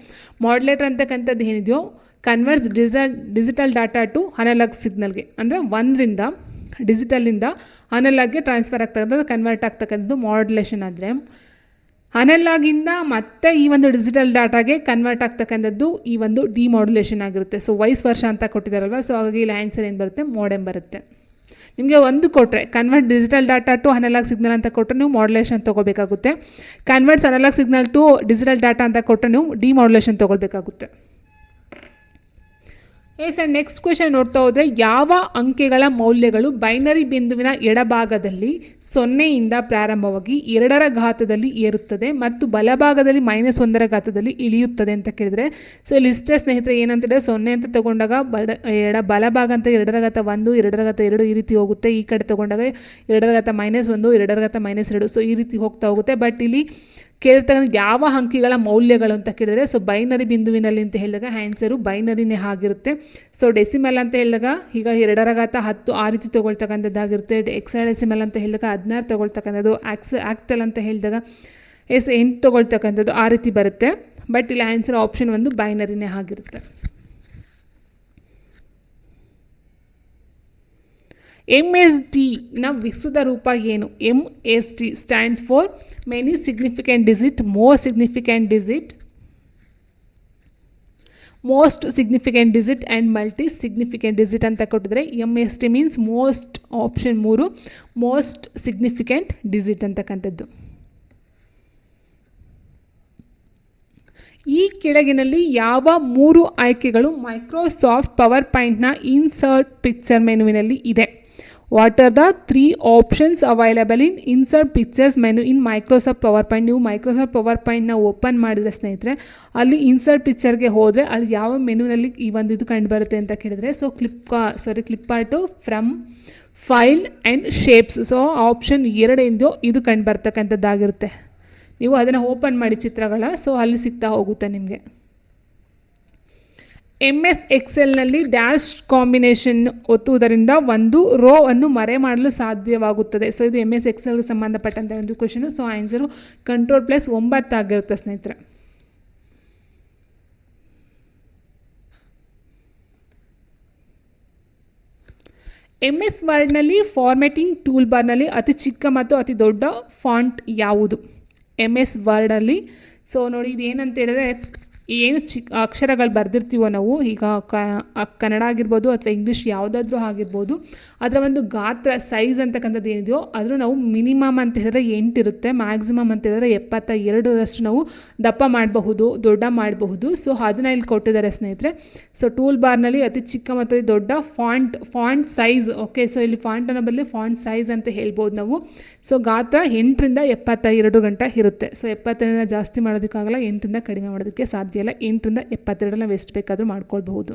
ಮಾಡ್ಯುಲೇಟರ್ ಅಂತಕ್ಕಂಥದ್ದು ಏನಿದೆಯೋ converts digital data to analog ಸಿಗ್ನಲ್ಗೆ, ಅಂದರೆ ಒಂದರಿಂದ ಡಿಜಿಟಲಿಂದ ಅನಲಾಗ್ಗೆ ಟ್ರಾನ್ಸ್ಫರ್ ಆಗ್ತಕ್ಕಂಥದ್ದು ಕನ್ವರ್ಟ್ ಆಗ್ತಕ್ಕಂಥದ್ದು ಮಾಡ್ಯುಲೇಷನ್ ಆದರೆ, ಅನಲಾಗಿಂದ ಮತ್ತೆ ಈ ಒಂದು ಡಿಜಿಟಲ್ ಡಾಟಾಗೆ ಕನ್ವರ್ಟ್ ಆಗ್ತಕ್ಕಂಥದ್ದು ಈ ಒಂದು ಡಿಮಾಡ್ಯುಲೇಷನ್ ಆಗಿರುತ್ತೆ. ಸೊ ವೈಸ್ ವರ್ಷ ಅಂತ ಕೊಟ್ಟಿದ್ದಾರಲ್ವ. ಸೊ ಹಾಗಾಗಿ ಇಲ್ಲಿ ಆನ್ಸರ್ ಏನು ಬರುತ್ತೆ, ಮಾಡೆಮ್ ಬರುತ್ತೆ. ನಿಮಗೆ ಒಂದು ಕೊಟ್ಟರೆ convert digital data to analog signal ಅಂತ ಕೊಟ್ಟರೆ ನೀವು ಮಾಡ್ಯುಲೇಷನ್ ತೊಗೋಬೇಕಾಗುತ್ತೆ. Converts analog signal to digital data ಅಂತ ಕೊಟ್ಟರೆ ನೀವು ಡಿಮಾಡ್ಯುಲೇಷನ್ ತೊಗೊಳ್ಬೇಕಾಗುತ್ತೆ. ಆ್ಯಂಡ್ ನೆಕ್ಸ್ಟ್ ಕ್ವೆಶನ್ ನೋಡ್ತಾ ಹೋದರೆ, ಯಾವ ಅಂಕೆಗಳ ಮೌಲ್ಯಗಳು ಬೈನರಿ ಬಿಂದುವಿನ ಎಡಭಾಗದಲ್ಲಿ 0ಯಿಂದ ಪ್ರಾರಂಭವಾಗಿ 2ರ ಘಾತದಲ್ಲಿ ಏರುತ್ತದೆ ಮತ್ತು ಬಲಭಾಗದಲ್ಲಿ -1ರ ಘಾತದಲ್ಲಿ ಇಳಿಯುತ್ತದೆ ಅಂತ ಕೇಳಿದರೆ, ಸೊ ಇಲ್ಲಿ ಇಷ್ಟೇ ಸ್ನೇಹಿತರೆ. ಏನಂತಂದರೆ 0 ಅಂತ ತೊಗೊಂಡಾಗ ಬಲಭಾಗ ಅಂತ 2ರ ಘಾತ 1, 2ರ ಘಾತ 2 ಈ ರೀತಿ ಹೋಗುತ್ತೆ. ಈ ಕಡೆ ತೊಗೊಂಡಾಗ 2ರ ಘಾತ -1, 2ರ ಘಾತ -2, ಸೊ ಈ ರೀತಿ ಹೋಗ್ತಾ ಹೋಗುತ್ತೆ. ಬಟ್ ಇಲ್ಲಿ ಕೇಳ್ತಕ್ಕಂಥ ಯಾವ ಅಂಕಿಗಳ ಮೌಲ್ಯಗಳು ಅಂತ ಕೇಳಿದರೆ, ಸೊ ಬೈನರಿ ಬಿಂದುವಿನಲ್ಲಿ ಅಂತ ಹೇಳಿದಾಗ ಆನ್ಸರು ಬೈನರಿನೇ ಆಗಿರುತ್ತೆ. ಸೊ ಡೆಸಿಮಲ್ ಅಂತ ಹೇಳಿದಾಗ ಈಗ 2ರ ಘಾತ 10 ಆ ರೀತಿ ತೊಗೊಳ್ತಕ್ಕಂಥದ್ದಾಗಿರುತ್ತೆ. ಹೆಕ್ಸಾಡೆಸಿಮಲ್ ಅಂತ ಹೇಳಿದಾಗ 16 ತೊಗೊಳ್ತಕ್ಕಂಥದ್ದು. ಆಕ್ಟಲ್ ಅಂತ ಹೇಳಿದಾಗ 8 ತೊಗೊಳ್ತಕ್ಕಂಥದ್ದು ಆ ರೀತಿ ಬರುತ್ತೆ. ಬಟ್ ಇಲ್ಲಿ ಆನ್ಸರ್ ಆಪ್ಷನ್ 1 ಬೈನರಿನೇ ಆಗಿರುತ್ತೆ. MSD-ನ ವಿಸ್ತೃತ ರೂಪ ಏನು? MSD stands for many significant digit, most significant digit, most significant digit and multi significant digit ಅಂತ ಕೊಟ್ಟಿದ್ರೆ, MSD means most, option 3 most significant digit ಅಂತಕ್ಕಂಥದ್ದು. ಈ ಕೆಳಗಿನಲ್ಲಿ ಯಾವ 3 ಆಯ್ಕೆಗಳು ಮೈಕ್ರೋಸಾಫ್ಟ್ ಪವರ್ ಪಾಯಿಂಟ್ನ ಇನ್ಸರ್ಟ್ ಪಿಕ್ಚರ್ ಮೆನುವಿನಲ್ಲಿ ಇದೆ? What are the 3 options available in insert pictures menu in Microsoft power point. ನೀವು ಮೈಕ್ರೋಸಾಫ್ಟ್ ಪವರ್ ಪಾಯಿಂಟ್ನ ಓಪನ್ ಮಾಡಿದರೆ ಸ್ನೇಹಿತರೆ, ಅಲ್ಲಿ ಇನ್ಸರ್ಟ್ ಪಿಕ್ಚರ್ಗೆ ಹೋದರೆ ಅಲ್ಲಿ ಯಾವ ಮೆನುನಲ್ಲಿ ಈ ಒಂದು ಇದು ಕಂಡು ಬರುತ್ತೆ ಅಂತ ಕೇಳಿದರೆ, so clip art from file and shapes. So option 2 ಏನಿದೆಯೋ ಇದು ಕಂಡು ಬರ್ತಕ್ಕಂಥದ್ದಾಗಿರುತ್ತೆ. ನೀವು ಅದನ್ನು ಓಪನ್ ಮಾಡಿ ಚಿತ್ರಗಳ, ಸೊ ಅಲ್ಲಿ ಸಿಗ್ತಾ ಹೋಗುತ್ತೆ ನಿಮಗೆ. MS ಎಕ್ಸೆಲ್ನಲ್ಲಿ ಡ್ಯಾಶ್ ಕಾಂಬಿನೇಷನ್ ಒತ್ತುವುದರಿಂದ ಒಂದು ರೋ ಅನ್ನು ಮರೆ ಮಾಡಲು ಸಾಧ್ಯವಾಗುತ್ತದೆ. ಸೊ ಇದು MS ಎಕ್ಸೆಲ್ಗೆ ಸಂಬಂಧಪಟ್ಟಂಥ ಒಂದು ಕ್ವೆಶನು. ಸೊ ಆನ್ಸರು ಕಂಟ್ರೋಲ್+9 ಆಗಿರುತ್ತೆ ಸ್ನೇಹಿತರೆ. MS ವರ್ಡ್ನಲ್ಲಿ ಫಾರ್ಮ್ಯಾಟಿಂಗ್ ಟೂಲ್ ಬಾರ್ನಲ್ಲಿ ಅತಿ ಚಿಕ್ಕ ಮತ್ತು ಅತಿ ದೊಡ್ಡ ಫಾಂಟ್ ಯಾವುದು? MS ವರ್ಡಲ್ಲಿ ಸೊ ನೋಡಿ, ಇದೇನಂತ ಹೇಳಿದ್ರೆ, ಏನು ಅಕ್ಷರಗಳು ಬರೆದಿರ್ತೀವೋ ನಾವು, ಈಗ ಕನ್ನಡ ಆಗಿರ್ಬೋದು ಅಥವಾ ಇಂಗ್ಲೀಷ್ ಯಾವುದಾದ್ರೂ ಆಗಿರ್ಬೋದು, ಅದರ ಒಂದು ಗಾತ್ರ ಸೈಜ್ ಅಂತಕ್ಕಂಥದ್ದು ಏನಿದೆಯೋ ಅದ್ರ ನಾವು ಮಿನಿಮಮ್ ಅಂತ ಹೇಳಿದ್ರೆ 8 ಇರುತ್ತೆ, ಮ್ಯಾಕ್ಸಿಮಮ್ ಅಂತ ಹೇಳಿದ್ರೆ 72ರಷ್ಟು ನಾವು ದಪ್ಪ ಮಾಡಬಹುದು, ದೊಡ್ಡ ಮಾಡಬಹುದು. ಸೊ ಅದನ್ನ ಇಲ್ಲಿ ಕೊಟ್ಟಿದ್ದಾರೆ ಸ್ನೇಹಿತರೆ. ಸೊ ಟೂಲ್ ಬಾರ್ನಲ್ಲಿ ಅತಿ ಚಿಕ್ಕ ಮತ್ತು ದೊಡ್ಡ ಫಾಂಟ್ ಸೈಜ್. ಓಕೆ, ಸೊ ಇಲ್ಲಿ ಫಾಂಟ್ ಅನ್ನೋ ಬದಲು ಫಾಂಟ್ ಸೈಜ್ ಅಂತ ಹೇಳ್ಬೋದು ನಾವು. ಸೊ ಗಾತ್ರ 8ರಿಂದ 72 ಗಂಟೆ ಇರುತ್ತೆ. ಸೊ 72ರಿಂದ ಜಾಸ್ತಿ ಮಾಡೋದಕ್ಕಾಗಲ್ಲ, 8ರಿಂದ ಕಡಿಮೆ ಮಾಡೋದಕ್ಕೆ ಸಾಧ್ಯ ಇಲ್ಲ. 8ರಿಂದ 72 ನಾವು ಎಷ್ಟು ಬೇಕಾದರೂ ಮಾಡ್ಕೊಳ್ಬಹುದು.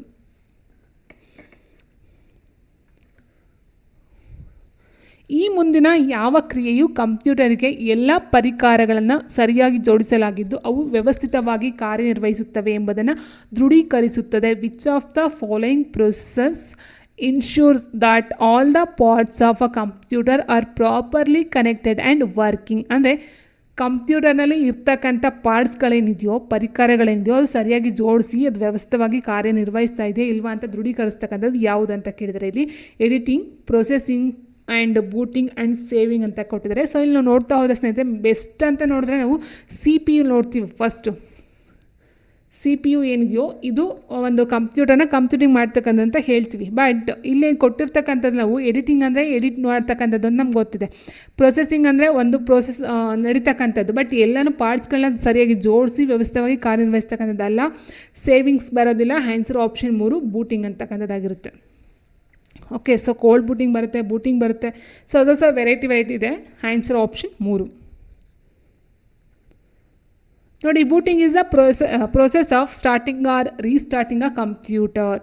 ಈ ಮುಂದಿನ ಯಾವ ಕ್ರಿಯೆಯು ಕಂಪ್ಯೂಟರ್ಗೆ ಎಲ್ಲ ಪರಿಕರಗಳನ್ನು ಸರಿಯಾಗಿ ಜೋಡಿಸಲಾಗಿದ್ದು ಅವು ವ್ಯವಸ್ಥಿತವಾಗಿ ಕಾರ್ಯನಿರ್ವಹಿಸುತ್ತವೆ ಎಂಬುದನ್ನು ದೃಢೀಕರಿಸುತ್ತದೆ? Which of the following process ensures that all the parts of a computer are properly connected and working? ಅಂದರೆ ಕಂಪ್ಯೂಟರ್ನಲ್ಲಿ ಇರ್ತಕ್ಕಂಥ ಪಾರ್ಟ್ಸ್ಗಳೇನಿದೆಯೋ, ಪರಿಕರಗಳೇನಿದೆಯೋ ಅದು ಸರಿಯಾಗಿ ಜೋಡಿಸಿ ಅದು ವ್ಯವಸ್ಥಿತವಾಗಿ ಕಾರ್ಯನಿರ್ವಹಿಸ್ತಾ ಇದೆಯಾ ಇಲ್ವಾ ಅಂತ ದೃಢೀಕರಿಸ್ತಕ್ಕಂಥದ್ದು ಯಾವುದು ಅಂತ ಕೇಳಿದರೆ, ಇಲ್ಲಿ editing, processing and booting and saving ಅಂತ ಕೊಟ್ಟಿದ್ದಾರೆ. ಸೊ ಇಲ್ಲಿ ನಾವು ನೋಡ್ತಾ ಹೋದರೆ ಸ್ನೇಹಿತರೆ, ಬೆಸ್ಟ್ ಅಂತ ನೋಡಿದ್ರೆ ನಾವು CPU ನೋಡ್ತೀವಿ. ಫಸ್ಟು CPU ಏನಿದೆಯೋ ಇದು ಒಂದು ಕಂಪ್ಯೂಟರ್ನ ಕಂಪ್ಯೂಟಿಂಗ್ ಮಾಡ್ತಕ್ಕಂಥ ಹೇಳ್ತೀವಿ. ಬಟ್ ಇಲ್ಲಿ ಕೊಟ್ಟಿರ್ತಕ್ಕಂಥದ್ದು ನಾವು ಎಡಿಟಿಂಗ್ ಅಂದರೆ ಎಡಿಟ್ ಮಾಡ್ತಕ್ಕಂಥದ್ದು ಅಂತ ನಮ್ಗೆ ಗೊತ್ತಿದೆ. ಪ್ರೊಸೆಸಿಂಗ್ ಅಂದರೆ ಒಂದು ಪ್ರೋಸೆಸ್ ನಡೀತಕ್ಕಂಥದ್ದು, ಬಟ್ ಎಲ್ಲನೂ ಪಾರ್ಟ್ಸ್ಗಳನ್ನ ಸರಿಯಾಗಿ ಜೋಡಿಸಿ ವ್ಯವಸ್ಥಿತವಾಗಿ ಕಾರ್ಯನಿರ್ವಹಿಸ್ತಕ್ಕಂಥದ್ದಲ್ಲ. ಸೇವಿಂಗ್ಸ್ ಬರೋದಿಲ್ಲ. ಆನ್ಸರ್ ಆಪ್ಷನ್ 3 ಬೂಟಿಂಗ್ ಅಂತಕ್ಕಂಥದ್ದಾಗಿರುತ್ತೆ. ಓಕೆ, ಸೊ ಕೋಲ್ಡ್ ಬೂಟಿಂಗ್ ಬರುತ್ತೆ, ಬೂಟಿಂಗ್ ಬರುತ್ತೆ. ಸೊ ಅದು ಸಹ ವೆರೈಟಿ ಇದೆ. Answer option 3. ನೋಡಿ, booting is the process of starting or restarting a computer.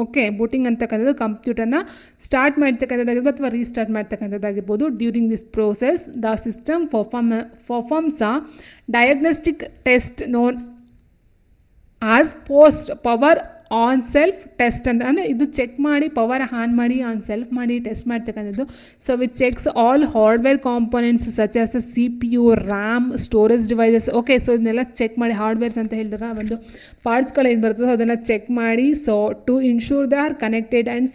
Okay, booting ಅಂತಕ್ಕಂಥದ್ದು ಕಂಪ್ಯೂಟರ್ನ ಸ್ಟಾರ್ಟ್ ಮಾಡ್ತಕ್ಕಂಥದ್ದಾಗಿರ್ಬೋದು ಅಥವಾ ರೀಸ್ಟಾರ್ಟ್ ಮಾಡ್ತಕ್ಕಂಥದ್ದಾಗಿರ್ಬೋದು. During this process the system performs a diagnostic test known as post power on self test ಅಂತ. ಅಂದರೆ ಇದು check ಮಾಡಿ, power on ಮಾಡಿ, ಆನ್ ಸೆಲ್ಫ್ ಮಾಡಿ ಟೆಸ್ಟ್ ಮಾಡ್ತಕ್ಕಂಥದ್ದು. So which checks all hardware components such as the CPU, RAM, storage devices. Okay, so ಇದನ್ನೆಲ್ಲ check ಮಾಡಿ, hardwares ಅಂತ ಹೇಳಿದಾಗ ಒಂದು ಪಾರ್ಟ್ಸ್ಗಳು ಏನು ಬರ್ತದೋ ಅದನ್ನು ಚೆಕ್ ಮಾಡಿ. So to ensure the are connected and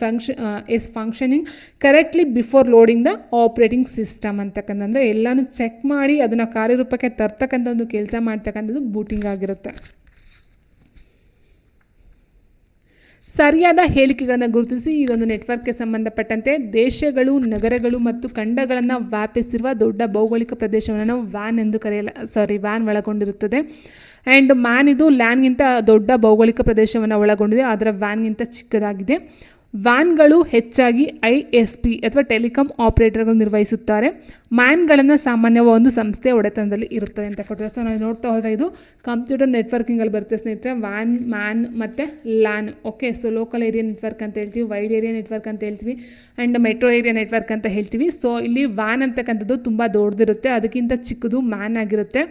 functioning correctly before loading the operating system ಅಂತಕ್ಕಂಥ. ಅಂದರೆ ಎಲ್ಲನೂ ಚೆಕ್ ಮಾಡಿ ಅದನ್ನು ಕಾರ್ಯರೂಪಕ್ಕೆ ತರ್ತಕ್ಕಂಥ ಒಂದು ಕೆಲಸ ಮಾಡ್ತಕ್ಕಂಥದ್ದು ಬೂಟಿಂಗ್ ಆಗಿರುತ್ತೆ. ಸರಿಯಾದ ಹೇಳಿಕೆಗಳನ್ನು ಗುರುತಿಸಿ. ಇದೊಂದು ನೆಟ್ವರ್ಕ್ಗೆ ಸಂಬಂಧಪಟ್ಟಂತೆ ದೇಶಗಳು, ನಗರಗಳು ಮತ್ತು ಖಂಡಗಳನ್ನು ವ್ಯಾಪಿಸಿರುವ ದೊಡ್ಡ ಭೌಗೋಳಿಕ ಪ್ರದೇಶವನ್ನು ನಾವು ವ್ಯಾನ್ ಎಂದು ವ್ಯಾನ್ ಒಳಗೊಂಡಿರುತ್ತದೆ. ಆ್ಯಂಡ್ ಮ್ಯಾನ್ ಇದು ಲ್ಯಾನ್ಗಿಂತ ದೊಡ್ಡ ಭೌಗೋಳಿಕ ಪ್ರದೇಶವನ್ನು ಒಳಗೊಂಡಿದೆ, ಅದರ ವ್ಯಾನ್ಗಿಂತ ಚಿಕ್ಕದಾಗಿದೆ. ವ್ಯಾನ್ಗಳು ಹೆಚ್ಚಾಗಿ ISP ಅಥವಾ ಟೆಲಿಕಾಂ ಆಪರೇಟರ್ಗಳು ನಿರ್ವಹಿಸುತ್ತಾರೆ. ಮ್ಯಾನ್ಗಳನ್ನು ಸಾಮಾನ್ಯವಾಗಿ ಒಂದು ಸಂಸ್ಥೆಯ ಒಡೆತನದಲ್ಲಿ ಇರುತ್ತದೆ ಅಂತ ಕೊಟ್ಟರೆ. ಸೊ ನಾವು ನೋಡ್ತಾ ಹೋದರೆ ಇದು ಕಂಪ್ಯೂಟರ್ ನೆಟ್ವರ್ಕಿಂಗಲ್ಲಿ ಬರುತ್ತೆ ಸ್ನೇಹಿತರೆ. ವ್ಯಾನ್, ಮ್ಯಾನ್ ಮತ್ತು LAN. Okay, so local area network ಅಂತ ಹೇಳ್ತೀವಿ, ವೈಡ್ ಏರಿಯಾ ನೆಟ್ವರ್ಕ್ ಅಂತ ಹೇಳ್ತೀವಿ, ಆ್ಯಂಡ್ ಮೆಟ್ರೋ ಏರಿಯಾ ನೆಟ್ವರ್ಕ್ ಅಂತ ಹೇಳ್ತೀವಿ. ಸೊ ಇಲ್ಲಿ ವ್ಯಾನ್ ಅಂತಕ್ಕಂಥದ್ದು ತುಂಬ ದೊಡ್ಡದಿರುತ್ತೆ, ಅದಕ್ಕಿಂತ ಚಿಕ್ಕದು ಮ್ಯಾನ್ ಆಗಿರುತ್ತೆ,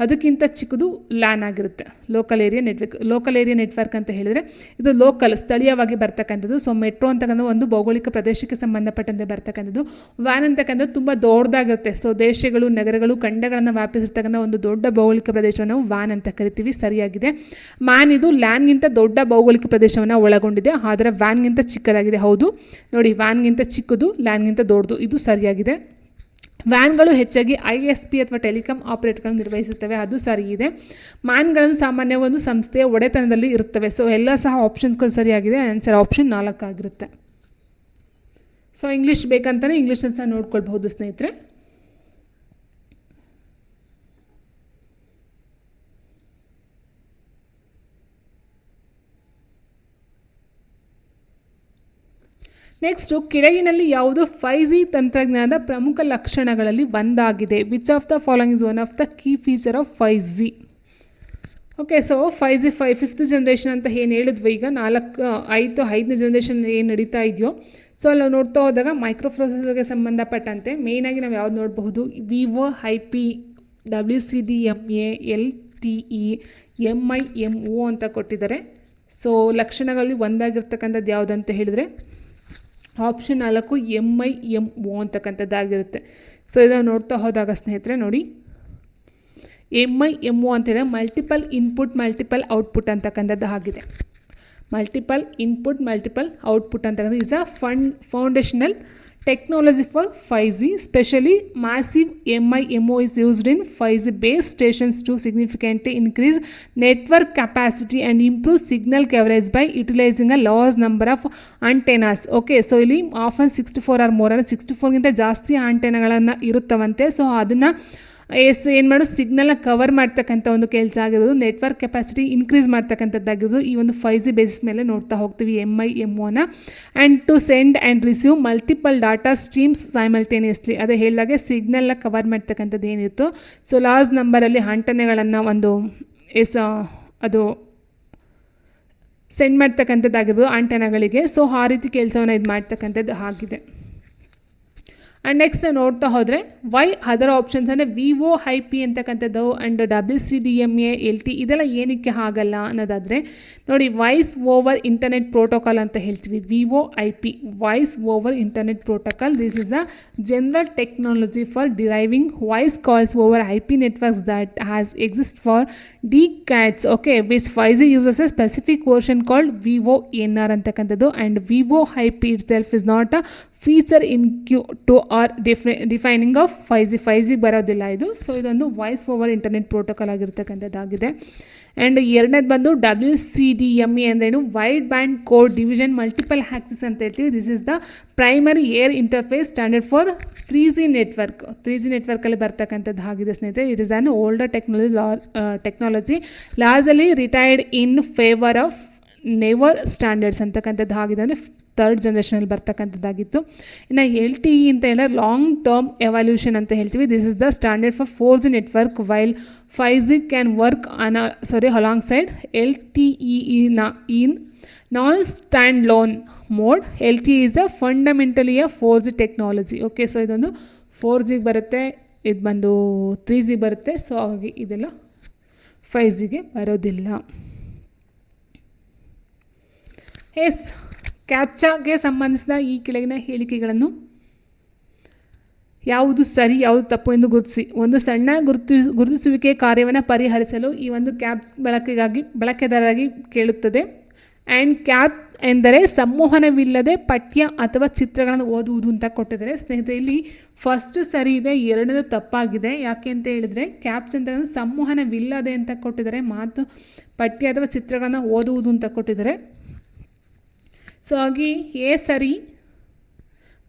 ಅದಕ್ಕಿಂತ ಚಿಕ್ಕದು ಲ್ಯಾನ್ ಆಗಿರುತ್ತೆ. ಲೋಕಲ್ ಏರಿಯಾ ನೆಟ್ವರ್ಕ್ ಅಂತ ಹೇಳಿದರೆ ಇದು ಲೋಕಲ್, ಸ್ಥಳೀಯವಾಗಿ ಬರ್ತಕ್ಕಂಥದ್ದು. ಸೊ ಮೆಟ್ರೋ ಅಂತಕ್ಕಂಥ ಒಂದು ಭೌಗೋಳಿಕ ಪ್ರದೇಶಕ್ಕೆ ಸಂಬಂಧಪಟ್ಟಂತೆ ಬರ್ತಕ್ಕಂಥದ್ದು. ವ್ಯಾನ್ ಅಂತಕ್ಕಂಥದ್ದು ತುಂಬ ದೊಡ್ಡದಾಗಿರುತ್ತೆ. ಸೊ ದೇಶಗಳು, ನಗರಗಳು, ಖಂಡಗಳನ್ನು ವ್ಯಾಪಿಸಿರ್ತಕ್ಕಂಥ ಒಂದು ದೊಡ್ಡ ಭೌಗೋಳಿಕ ಪ್ರದೇಶವನ್ನು ನಾವು ವ್ಯಾನ್ ಅಂತ ಕರಿತೀವಿ. ಸರಿಯಾಗಿದೆ. ಮ್ಯಾನ್ ಇದು ಲ್ಯಾನ್ಗಿಂತ ದೊಡ್ಡ ಭೌಗೋಳಿಕ ಪ್ರದೇಶವನ್ನು ಒಳಗೊಂಡಿದೆ, ಆದರೆ ವ್ಯಾನ್ಗಿಂತ ಚಿಕ್ಕದಾಗಿದೆ. ಹೌದು ನೋಡಿ, ವ್ಯಾನ್ಗಿಂತ ಚಿಕ್ಕದು, ಲ್ಯಾನ್ಗಿಂತ ದೊಡ್ಡದು, ಇದು ಸರಿಯಾಗಿದೆ. ವ್ಯಾನ್ಗಳು ಹೆಚ್ಚಾಗಿ ISP ಅಥವಾ ಟೆಲಿಕಾಂ ಆಪರೇಟರ್ಗಳನ್ನು ನಿರ್ವಹಿಸುತ್ತವೆ, ಅದು ಸರಿ ಇದೆ. ಮ್ಯಾನ್ಗಳನ್ನು ಸಾಮಾನ್ಯ ಒಂದು ಸಂಸ್ಥೆಯ ಒಡೆತನದಲ್ಲಿ ಇರುತ್ತವೆ. ಸೊ ಎಲ್ಲ ಸಹ ಆಪ್ಷನ್ಸ್ಗಳು ಸರಿಯಾಗಿದೆ. ಆನ್ಸರ್ ಆಪ್ಷನ್ 4 ಆಗಿರುತ್ತೆ. ಸೊ ಇಂಗ್ಲೀಷ್ ಬೇಕಂತಲೇ ಇಂಗ್ಲೀಷನ್ನು ಸಹ ನೋಡ್ಕೊಳ್ಬಹುದು ಸ್ನೇಹಿತರೆ. ನೆಕ್ಸ್ಟು ಕೆಳಗಿನಲ್ಲಿ ಯಾವುದು 5G ತಂತ್ರಜ್ಞಾನದ ಪ್ರಮುಖ ಲಕ್ಷಣಗಳಲ್ಲಿ ಒಂದಾಗಿದೆ. Which of the following is one of the key feature of 5G. Okay, so 5G fifth generation ಅಂತ ಏನು ಹೇಳಿದ್ವಿ, ಈಗ 5ನೇ ಜನ್ರೇಷನ್ ಏನು ನಡೀತಾ ಇದೆಯೋ, ಸೊ ಅಲ್ಲಿ ನಾವು ನೋಡ್ತಾ ಹೋದಾಗ ಮೈಕ್ರೋ ಪ್ರೊಸೆಸರ್ಗೆ ಸಂಬಂಧಪಟ್ಟಂತೆ ಮೇಯ್ನಾಗಿ ನಾವು ಯಾವ್ದು ನೋಡಬಹುದು, Vivo IP, WCDMA, LTE, MIMO ಅಂತ ಕೊಟ್ಟಿದ್ದಾರೆ. ಸೊ ಲಕ್ಷಣಗಳಲ್ಲಿ ಒಂದಾಗಿರ್ತಕ್ಕಂಥದ್ದು ಯಾವುದಂತ ಹೇಳಿದರೆ ಆಪ್ಷನ್ 4 MIMO ಅಂತಕ್ಕಂಥದ್ದಾಗಿರುತ್ತೆ. ಸೊ ಇದನ್ನು ನೋಡ್ತಾ ಹೋದಾಗ ಸ್ನೇಹಿತರೆ ನೋಡಿ, MIMO ಅಂತೇಳಿದ್ರೆ ಮಲ್ಟಿಪಲ್ ಇನ್ಪುಟ್ ಮಲ್ಟಿಪಲ್ ಔಟ್ಪುಟ್ ಅಂತಕ್ಕಂಥದ್ದು ಆಗಿದೆ. ಮಲ್ಟಿಪಲ್ ಇನ್ಪುಟ್ ಮಲ್ಟಿಪಲ್ ಔಟ್ಪುಟ್ ಅಂತಕ್ಕಂಥದ್ದು is a foundational technology for 5G. Specially massive MIMO is used in 5G base stations to significantly increase network capacity and improve signal coverage by utilizing a large number of antennas. Okay, so ಇಲ್ಲಿ often 64 or more, 64 ಗಿಂತ ಜಾಸ್ತಿ ಆಂಟೆನಾಗಳನ್ನು ಇರುತ್ತವಂತೆ. So ಅದನ್ನು ಏನು ಮಾಡೋದು, ಸಿಗ್ನಲ್ನ cover ಮಾಡ್ತಕ್ಕಂಥ ಒಂದು ಕೆಲಸ ಆಗಿರ್ಬೋದು, ನೆಟ್ವರ್ಕ್ ಕೆಪಾಸಿಟಿ ಇನ್ಕ್ರೀಸ್ ಮಾಡ್ತಕ್ಕಂಥದ್ದಾಗಿರ್ಬೋದು, ಈ ಒಂದು 5G ಬೇಸಿಸ್ ಮೇಲೆ ನೋಡ್ತಾ ಹೋಗ್ತೀವಿ MIMOನ. And to send and receive multiple data streams simultaneously, ಅದೇ ಹೇಳಿದಾಗೆ ಸಿಗ್ನಲ್ನ ಕವರ್ ಮಾಡ್ತಕ್ಕಂಥದ್ದು ಏನಿತ್ತು, ಸೊ ಲಾರ್ಜ್ ನಂಬರಲ್ಲಿ ಆಂಟೆನೆಗಳನ್ನು ಅದು ಸೆಂಡ್ ಮಾಡ್ತಕ್ಕಂಥದ್ದಾಗಿರ್ಬೋದು ಆಂಟೆನಾಗಳಿಗೆ. ಸೊ ಆ ರೀತಿ ಕೆಲಸವನ್ನು ಇದು ಮಾಡ್ತಕ್ಕಂಥದ್ದು ಆಗಿದೆ. ಆ್ಯಂಡ್ ನೆಕ್ಸ್ಟ್ ನೋಡ್ತಾ ಹೋದರೆ ವೈ ಅದರ್ ಆಪ್ಷನ್ಸ್ ಅಂದರೆ ವಿವೋ IP ಅಂತಕ್ಕಂಥದ್ದು ಆ್ಯಂಡ್ WCDMA, LTE ಇದೆಲ್ಲ ಏನಕ್ಕೆ ಆಗಲ್ಲ ಅನ್ನೋದಾದರೆ ನೋಡಿ, ವಾಯ್ಸ್ ಓವರ್ ಇಂಟರ್ನೆಟ್ ಪ್ರೋಟೋಕಾಲ್ ಅಂತ ಹೇಳ್ತೀವಿ. ವಿವೋ IP, voice over internet protocol. This is a general technology for deriving voice calls over IP networks that has exist for decades. Okay, which 5G uses a specific version called ವಿವೋ NR ಅಂತಕ್ಕಂಥದ್ದು. And ವಿವೋ IP itself is not a feature in Q2 or defining of 5G ಬರೋದಿಲ್ಲ ಇದು. So ಇದೊಂದು voice over internet protocol ಆಗಿರ್ತಕ್ಕಂಥದ್ದಾಗಿದೆ. And ಎರಡನೇದು ಬಂದು WCDMA ಅಂದ್ರೇನು, wide band code division multiple access ಅಂತ ಹೇಳ್ತೀವಿ. This is the primary air interface standard for 3G network. 3G ನೆಟ್ವರ್ಕಲ್ಲಿ ಬರ್ತಕ್ಕಂಥದ್ದು ಆಗಿದೆ ಸ್ನೇಹಿತರೆ. It is an older technology largely retired in favour of never standards ಅಂತಕ್ಕಂಥದ್ದು ಆಗಿದೆ. ಅಂದರೆ 3rd ಜನರೇಷನಲ್ಲಿ ಬರ್ತಕ್ಕಂಥದ್ದಾಗಿತ್ತು. ಇನ್ನು LTE ಅಂತ ಹೇಳಿದ್ರೆ ಲಾಂಗ್ ಟರ್ಮ್ ಎವಲ್ಯೂಷನ್ ಅಂತ ಹೇಳ್ತೀವಿ. This is the standard for 4G network while 5G can work along side LTE in non stand loan mode. LTE is a fundamentally a 4G technology. Okay, so ಇದೊಂದು 4G ಬರುತ್ತೆ, ಇದು ಬಂದು 3G ಬರುತ್ತೆ. So ಹಾಗಾಗಿ ಇದೆಲ್ಲ 5Gಗೆ ಬರೋದಿಲ್ಲ. S, ಕ್ಯಾಪ್ಚಾಗೆ ಸಂಬಂಧಿಸಿದ ಈ ಕೆಳಗಿನ ಹೇಳಿಕೆಗಳನ್ನು ಯಾವುದು ಸರಿ ಯಾವುದು ತಪ್ಪು ಎಂದು ಗುರುತಿಸಿ. ಒಂದು ಸಣ್ಣ ಗುರುತಿಸುವಿಕೆ ಕಾರ್ಯವನ್ನು ಪರಿಹರಿಸಲು ಈ ಒಂದು ಕ್ಯಾಪ್ಸ್ ಬಳಕೆದಾರರಾಗಿ ಕೇಳುತ್ತದೆ. ಆ್ಯಂಡ್ ಕ್ಯಾಪ್ ಎಂದರೆ ಸಂಮೋಹನವಿಲ್ಲದೆ ಪಠ್ಯ ಅಥವಾ ಚಿತ್ರಗಳನ್ನು ಓದುವುದು ಅಂತ ಕೊಟ್ಟಿದ್ದಾರೆ ಸ್ನೇಹಿತರೆ. ಇಲ್ಲಿ ಫಸ್ಟ್ ಸರಿ ಇದೆ, ಎರಡನೇದು ತಪ್ಪಾಗಿದೆ. ಯಾಕೆ ಅಂತ ಹೇಳಿದರೆ ಕ್ಯಾಪ್ಸ್ ಅಂತ ಸಂಮೋಹನವಿಲ್ಲದೆ ಅಂತ ಕೊಟ್ಟಿದ್ದಾರೆ, ಮಾತು ಪಠ್ಯ ಅಥವಾ ಚಿತ್ರಗಳನ್ನು ಓದುವುದು ಅಂತ ಕೊಟ್ಟಿದ್ದಾರೆ. ಸೊ ಹಾಗೆ ಎ ಸರಿ,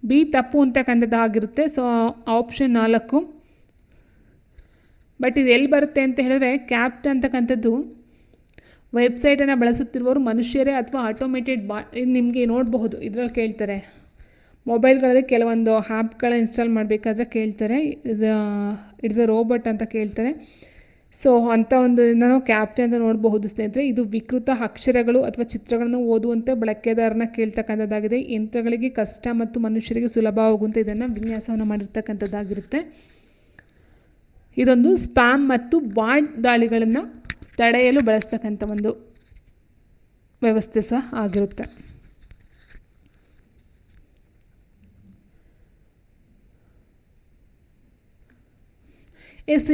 ಬಿ ತಪ್ಪು ಅಂತಕ್ಕಂಥದ್ದು ಆಗಿರುತ್ತೆ. So option 4. ಬಟ್ ಇದು ಎಲ್ಲಿ ಬರುತ್ತೆ ಅಂತ ಹೇಳಿದ್ರೆ, ಕ್ಯಾಪ್ಟ್ ಅಂತಕ್ಕಂಥದ್ದು ವೆಬ್ಸೈಟನ್ನು ಬಳಸುತ್ತಿರುವವರು ಮನುಷ್ಯರೇ ಅಥವಾ ಆಟೋಮೇಟೆಡ್ ಇದು ನಿಮಗೆ ನೋಡಬಹುದು. ಇದರಲ್ಲಿ ಕೇಳ್ತಾರೆ, ಮೊಬೈಲ್ಗಳಲ್ಲಿ ಕೆಲವೊಂದು ಆ್ಯಪ್ಗಳ ಇನ್ಸ್ಟಾಲ್ ಮಾಡಬೇಕಾದ್ರೆ ಕೇಳ್ತಾರೆ, ಇಟ್ಸ್ ಅ ರೋಬೋಟ್ ಅಂತ ಕೇಳ್ತಾರೆ. ಸೊ ಅಂಥ ಒಂದು ನಾವು ಕ್ಯಾಪ್ಚರ್ ಅಂತ ನೋಡಬಹುದು ಸ್ನೇಹಿತರೆ. ಇದು ವಿಕೃತ ಅಕ್ಷರಗಳು ಅಥವಾ ಚಿತ್ರಗಳನ್ನು ಓದುವಂತೆ ಬಳಕೆದಾರನ ಕೇಳ್ತಕ್ಕಂಥದ್ದಾಗಿದೆ. ಯಂತ್ರಗಳಿಗೆ ಕಷ್ಟ ಮತ್ತು ಮನುಷ್ಯರಿಗೆ ಸುಲಭವಾಗುವಂತೆ ಇದನ್ನು ವಿನ್ಯಾಸವನ್ನು ಮಾಡಿರ್ತಕ್ಕಂಥದ್ದಾಗಿರುತ್ತೆ. ಇದೊಂದು ಸ್ಪ್ಯಾಮ್ ಮತ್ತು ಬಾಟ್ ದಾಳಿಗಳನ್ನು ತಡೆಯಲು ಬಳಸ್ತಕ್ಕಂಥ ಒಂದು ವ್ಯವಸ್ಥೆ ಸಹ ಆಗಿರುತ್ತೆ.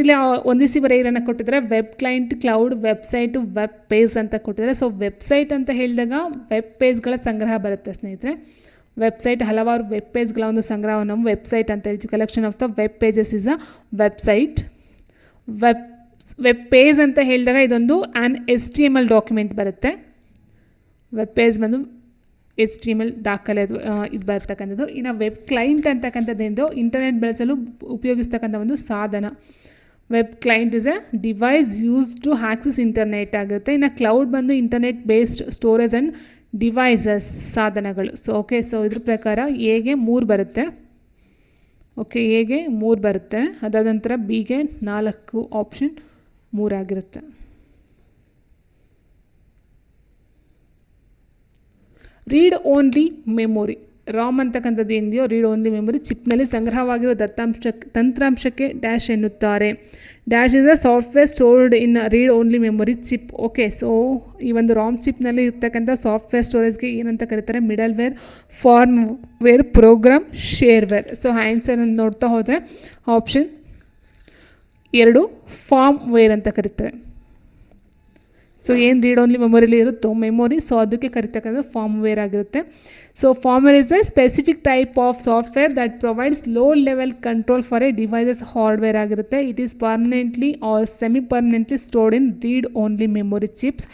ಇಲ್ಲಿ ಒಂದಿಸಿ ಬರೆಯನ್ನು ಕೊಟ್ಟಿದ್ದಾರೆ. Web client, cloud, website, web page ಅಂತ ಕೊಟ್ಟಿದ್ದಾರೆ. ಸೊ ವೆಬ್ಸೈಟ್ ಅಂತ ಹೇಳಿದಾಗ ವೆಬ್ ಪೇಜ್ಗಳ ಸಂಗ್ರಹ ಬರುತ್ತೆ ಸ್ನೇಹಿತರೆ. ವೆಬ್ಸೈಟ್ ಹಲವಾರು ವೆಬ್ ಪೇಜ್ಗಳ ಒಂದು ಸಂಗ್ರಹವನ್ನು ನಾವು ವೆಬ್ಸೈಟ್ ಅಂತ ಹೇಳ್ತೀವಿ. Collection of the web pages is a website. Web page ಅಂತ ಹೇಳಿದಾಗ ಇದೊಂದು HTML ಡಾಕ್ಯುಮೆಂಟ್ ಬರುತ್ತೆ. ವೆಬ್ ಪೇಜ್ ಬಂದು HTML ದಾಖಲೆ ಇದು ಬರ್ತಕ್ಕಂಥದ್ದು. ಇನ್ನು ವೆಬ್ ಕ್ಲೈಂಟ್ ಅಂತಕ್ಕಂಥದ್ದು ಇಂಟರ್ನೆಟ್ ಬಳಸಲು ಉಪಯೋಗಿಸ್ತಕ್ಕಂಥ ಒಂದು ಸಾಧನ. Web client is a device use to access internet ಆಗುತ್ತೆ. ಇನ್ನು ಕ್ಲೌಡ್ ಬಂದು internet based storage and devices ಸಾಧನಗಳು. ಸೊ ಓಕೆ, ಸೊ ಇದ್ರ ಪ್ರಕಾರ ಎಗೆ 3 ಬರುತ್ತೆ. ಓಕೆ, ಎಗೆ 3 ಬರುತ್ತೆ. ಅದಾದ ನಂತರ ಬಿಗೆ 4, ಆಪ್ಷನ್ 3 ಆಗಿರುತ್ತೆ. ರೀಡ್ ಓನ್ಲಿ ಮೆಮೊರಿ, ರಾಮ್ ಅಂತಕ್ಕಂಥದ್ದು ಏನಿದೆಯೋ ರೀಡ್ ಓನ್ಲಿ ಮೆಮೊರಿ ಚಿಪ್ನಲ್ಲಿ ಸಂಗ್ರಹವಾಗಿರುವ ತಂತ್ರಾಂಶಕ್ಕೆ ಡ್ಯಾಶ್ ಎನ್ನುತ್ತಾರೆ. Dash is a software stored in read only memory chip. Okay, so ಈ ಒಂದು ರಾಮ್ ಚಿಪ್ನಲ್ಲಿ ಇರ್ತಕ್ಕಂಥ ಸಾಫ್ಟ್ವೇರ್ ಸ್ಟೋರೇಜ್ಗೆ ಏನಂತ ಕರೀತಾರೆ? Middleware, firmware, program, shareware. So ಆನ್ಸರನ್ನು ನೋಡ್ತಾ ಹೋದರೆ ಆಪ್ಷನ್ 2 ಫಾರ್ಮ್ ವೇರ್ ಅಂತ ಕರೀತಾರೆ. ಸೊ ಏನು ರೀಡ್ ಓನ್ಲಿ ಮೆಮೊರಿಲಿ ಇರುತ್ತೋ ಮೆಮೊರಿ, ಸೊ ಅದಕ್ಕೆ ಕರಿತಕ್ಕಂಥ ಫಾರ್ಮ್ ವೇರ್ ಆಗಿರುತ್ತೆ. So firmware is a specific type of software that provides low level control for a devices hardware ಆಗಿರುತ್ತೆ. It is permanently or semi permanently stored in read only memory chips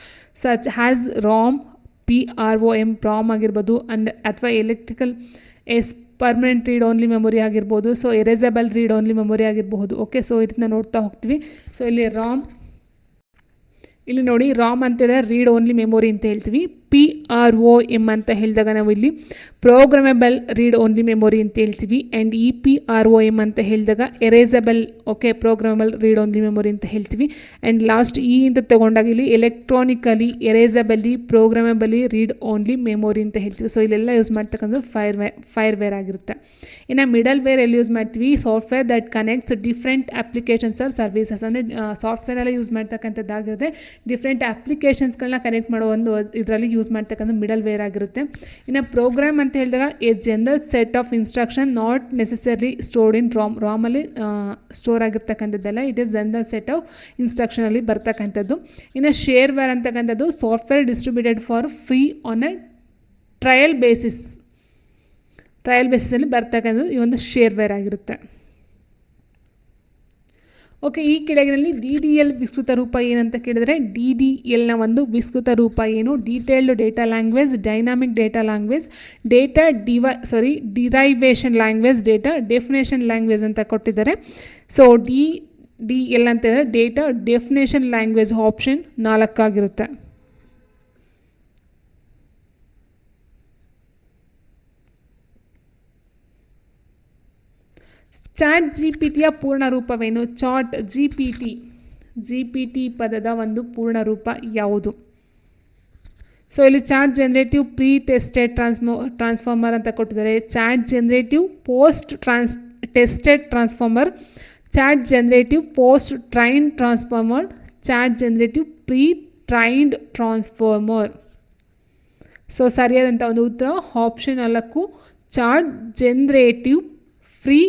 such has ROM, PROM, PROM ಆಗಿರ್ಬೋದು, and ಅಥವಾ electrical permanent read only memory ಆಗಿರ್ಬೋದು. So erasable read only memory ಆಗಿರಬಹುದು. Okay, so ಇದನ್ನ ನೋಡ್ತಾ ಹೋಗ್ತೀವಿ. So ಇಲ್ಲಿ ಇಲ್ಲಿ ನೋಡಿ, ರಾಮ್ ಅಂತೇಳಿದ್ರೆ ರೀಡ್ ಓನ್ಲಿ ಮೆಮೊರಿ ಅಂತ ಹೇಳ್ತೀವಿ. PROM ಅಂತ ಹೇಳಿದಾಗ ನಾವು ಇಲ್ಲಿ ಪ್ರೋಗ್ರಾಮೆಬಲ್ ರೀಡ್ ಓನ್ಲಿ ಮೆಮೊರಿ ಅಂತ ಹೇಳ್ತೀವಿ. ಆ್ಯಂಡ್ EPROM ಅಂತ ಹೇಳಿದಾಗ erasable, okay, programmable read only memory ಅಂತ ಹೇಳ್ತೀವಿ. ಆ್ಯಂಡ್ ಲಾಸ್ಟ್ ಅಂತ ತೊಗೊಂಡಾಗ ಇಲ್ಲಿ electronically erasable programmable read only memory ಅಂತ ಹೇಳ್ತೀವಿ. ಸೊ ಇಲ್ಲೆಲ್ಲ ಯೂಸ್ ಮಾಡ್ತಕ್ಕಂಥದ್ದು ಫೈರ್ವೇರ್ ಆಗಿರುತ್ತೆ. ಇನ್ನು ಮಿಡಲ್ ವೇರ್ ಎಲ್ಲಿ ಯೂಸ್ ಮಾಡ್ತೀವಿ? Software that connects different applications or services. ಅಂದರೆ ಸಾಫ್ಟ್ವೇರೆಲ್ಲ ಯೂಸ್ ಮಾಡ್ತಕ್ಕಂಥದ್ದಾಗಿರುತ್ತೆ. ಡಿಫ್ರೆಂಟ್ ಅಪ್ಲಿಕೇಶನ್ಸ್ಗಳನ್ನ ಕನೆಕ್ಟ್ ಮಾಡೋ ಒಂದು ಇದರಲ್ಲಿ ಯೂಸ್ ಮಾಡ್ತಕ್ಕಂಥ ಮಿಡಲ್ ವೇರ್ ಆಗಿರುತ್ತೆ. ಇನ್ನು ಪ್ರೋಗ್ರಾಮ್ ಅಂತ ಹೇಳಿದಾಗ a general set of instruction not necessary stored in ರಾಮಲ್ಲಿ ಸ್ಟೋರ್ ಆಗಿರ್ತಕ್ಕಂಥದ್ದೆಲ್ಲ it is general set of ಇನ್ಸ್ಟ್ರಕ್ಷನಲ್ಲಿ ಬರ್ತಕ್ಕಂಥದ್ದು. ಇನ್ನು ಶೇರ್ ವೇರ್ ಅಂತಕ್ಕಂಥದ್ದು software distributed for free on a trial ಬೇಸಿಸಲ್ಲಿ ಬರ್ತಕ್ಕಂಥದ್ದು ಈ ಒಂದು ಶೇರ್ ವೇರ್ ಆಗಿರುತ್ತೆ. ಓಕೆ, ಈ ಕೆಳಗಿನಲ್ಲಿ DDL ವಿಸ್ತೃತ ರೂಪ ಏನಂತ ಕೇಳಿದರೆ, DDLನ ಒಂದು ವಿಸ್ತೃತ ರೂಪ ಏನು? Detailed data language, dynamic data language, data derivation language, data definition language ಅಂತ ಕೊಟ್ಟಿದ್ದಾರೆ. ಸೊ DDL ಅಂತ ಹೇಳಿದ್ರೆ ಡೇಟಾ ಡೆಫಿನೇಷನ್ ಲ್ಯಾಂಗ್ವೇಜ್, ಆಪ್ಷನ್ 4 ಆಗಿರುತ್ತೆ. ಚಾಟ್ GPT ಪೂರ್ಣ ರೂಪವೇನು? GPT ಪದದ ಒಂದು ಪೂರ್ಣ ರೂಪ ಯಾವುದು? ಸೊ ಇಲ್ಲಿ chat generative pre tested transformer ಅಂತ ಕೊಟ್ಟಿದ್ದಾರೆ. Chat generative post tested transformer, chat generative post train transformer, chat generative pre trained transformer. So ಸರಿಯಾದಂಥ ಒಂದು ಉತ್ತರ option 4 chat generative free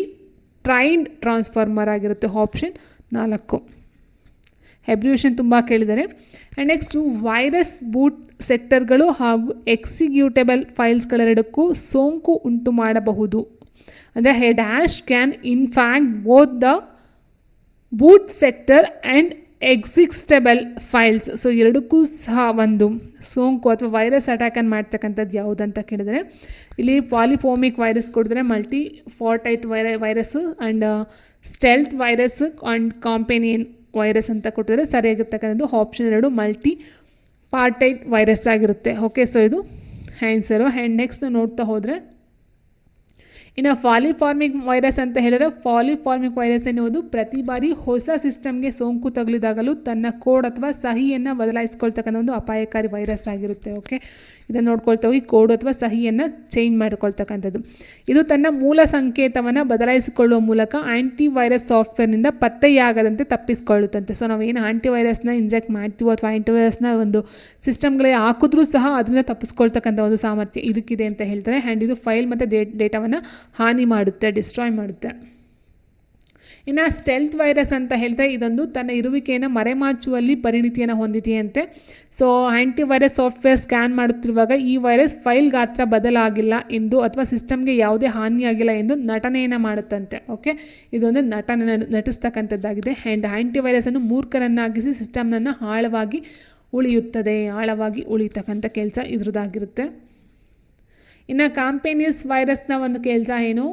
trained transformer ಆಗಿರುತ್ತೆ, ಆಪ್ಷನ್ 4. ಅಬ್ರಿವಿಯೇಷನ್ ತುಂಬ ಕೇಳಿದ್ದಾರೆ. ಆ್ಯಂಡ್ ನೆಕ್ಸ್ಟು ವೈರಸ್ ಬೂಟ್ ಸೆಕ್ಟರ್ಗಳು ಹಾಗೂ ಎಕ್ಸಿಕ್ಯೂಟೇಬಲ್ ಫೈಲ್ಸ್ಗಳೆರಡಕ್ಕೂ ಸೋಂಕು ಉಂಟು ಮಾಡಬಹುದು. ಅಂದರೆ a dash can infect both the boot sector and executable files. So ಎರಡಕ್ಕೂ ಸಹ ಒಂದು ಸೋಂಕು ಅಥವಾ ವೈರಸ್ ಅಟ್ಯಾಕನ್ನು ಮಾಡ್ತಕ್ಕಂಥದ್ದು ಯಾವುದಂತ ಕೇಳಿದರೆ, ಇಲ್ಲಿ ಪಾಲಿಫೋಮಿಕ್ ವೈರಸ್ ಕೊಡಿದ್ರೆ, multipartite virus and stealth virus and companion virus ಅಂತ ಕೊಟ್ಟಿದ್ರೆ ಸರಿಯಾಗಿರ್ತಕ್ಕಂಥದ್ದು ಆಪ್ಷನ್ 2 ಮಲ್ಟಿ ಪಾರ್ಟೈಟ್ ವೈರಸ್ ಆಗಿರುತ್ತೆ. ಓಕೆ, ಸೊ ಇದು ಆನ್ಸರು. ಆ್ಯಂಡ್ ನೆಕ್ಸ್ಟ್ ನೋಡ್ತಾ ಹೋದರೆ, ಇನ್ನು ಪಾಲಿಫಾರ್ಮಿಕ್ ವೈರಸ್ ಅಂತ ಹೇಳಿದರೆ, ಪಾಲಿಫಾರ್ಮಿಕ್ ವೈರಸ್ ಎನ್ನುವುದು ಪ್ರತಿ ಬಾರಿ ಹೊಸ ಸಿಸ್ಟಮ್ಗೆ ಸೋಂಕು ತಗುಲಿದಾಗಲೂ ತನ್ನ ಕೋಡ್ ಅಥವಾ ಸಹಿಯನ್ನು ಬದಲಾಯಿಸ್ಕೊಳ್ತಕ್ಕಂಥ ಒಂದು ಅಪಾಯಕಾರಿ ವೈರಸ್ ಆಗಿರುತ್ತೆ. ಓಕೆ, ಇದನ್ನು ನೋಡ್ಕೊಳ್ತಾ ಹೋಗಿ ಕೋಡ್ ಅಥವಾ ಸಹಿಯನ್ನು ಚೇಂಜ್ ಮಾಡ್ಕೊಳ್ತಕ್ಕಂಥದ್ದು. ಇದು ತನ್ನ ಮೂಲ ಸಂಕೇತವನ್ನು ಬದಲಾಯಿಸಿಕೊಳ್ಳುವ ಮೂಲಕ ಆ್ಯಂಟಿವೈರಸ್ ಸಾಫ್ಟ್ವೇರ್ನಿಂದ ಪತ್ತೆಯಾಗದಂತೆ ತಪ್ಪಿಸ್ಕೊಳ್ಳುತ್ತಂತೆ. ಸೊ ನಾವೇನು ಆ್ಯಂಟಿವೈರಸ್ನ ಇಂಜೆಕ್ಟ್ ಮಾಡ್ತೀವೋ ಅಥವಾ ಆ್ಯಂಟಿವೈರಸ್ನ ಒಂದು ಸಿಸ್ಟಮ್ಗಳಿಗೆ ಹಾಕಿದ್ರೂ ಸಹ ಅದರಿಂದ ತಪ್ಪಿಸ್ಕೊಳ್ತಕ್ಕಂಥ ಒಂದು ಸಾಮರ್ಥ್ಯ ಇದಕ್ಕಿದೆ ಅಂತ ಹೇಳ್ತಾರೆ. ಆ್ಯಂಡ್ ಇದು ಫೈಲ್ ಮತ್ತು ಡೇಟಾವನ್ನು ಹಾನಿ ಮಾಡುತ್ತೆ, ಡಿಸ್ಟ್ರಾಯ್ ಮಾಡುತ್ತೆ. ಇನ್ನು ಸ್ಟೆಲ್ತ್ ವೈರಸ್ ಅಂತ ಹೇಳ್ತಾರೆ, ಇದೊಂದು ತನ್ನ ಇರುವಿಕೆಯನ್ನು ಮರೆಮಾಚುವಲ್ಲಿ ಪರಿಣಿತಿಯನ್ನು ಹೊಂದಿದೆಯಂತೆ. ಸೊ ಆ್ಯಂಟಿವೈರಸ್ ಸಾಫ್ಟ್ವೇರ್ ಸ್ಕ್ಯಾನ್ ಮಾಡುತ್ತಿರುವಾಗ ಈ ವೈರಸ್ ಫೈಲ್ ಗಾತ್ರ ಬದಲಾಗಿಲ್ಲ ಎಂದು ಅಥವಾ ಸಿಸ್ಟಮ್ಗೆ ಯಾವುದೇ ಹಾನಿಯಾಗಿಲ್ಲ ಎಂದು ನಟನೆಯನ್ನು ಮಾಡುತ್ತಂತೆ. ಓಕೆ, ಇದೊಂದು ನಟಿಸ್ತಕ್ಕಂಥದ್ದಾಗಿದೆ. ಆ್ಯಂಡ್ ಆ್ಯಂಟಿವೈರಸನ್ನು ಮೂರ್ಖರನ್ನಾಗಿಸಿ ಸಿಸ್ಟಮ್ನನ್ನು ಆಳವಾಗಿ ಉಳಿತಕ್ಕಂಥ ಕೆಲಸ ಇದ್ರದ್ದಾಗಿರುತ್ತೆ. ಇನ್ನು ಕಾಂಪೇನಿಯಸ್ ವೈರಸ್ನ ಒಂದು ಕೆಲಸ ಏನು?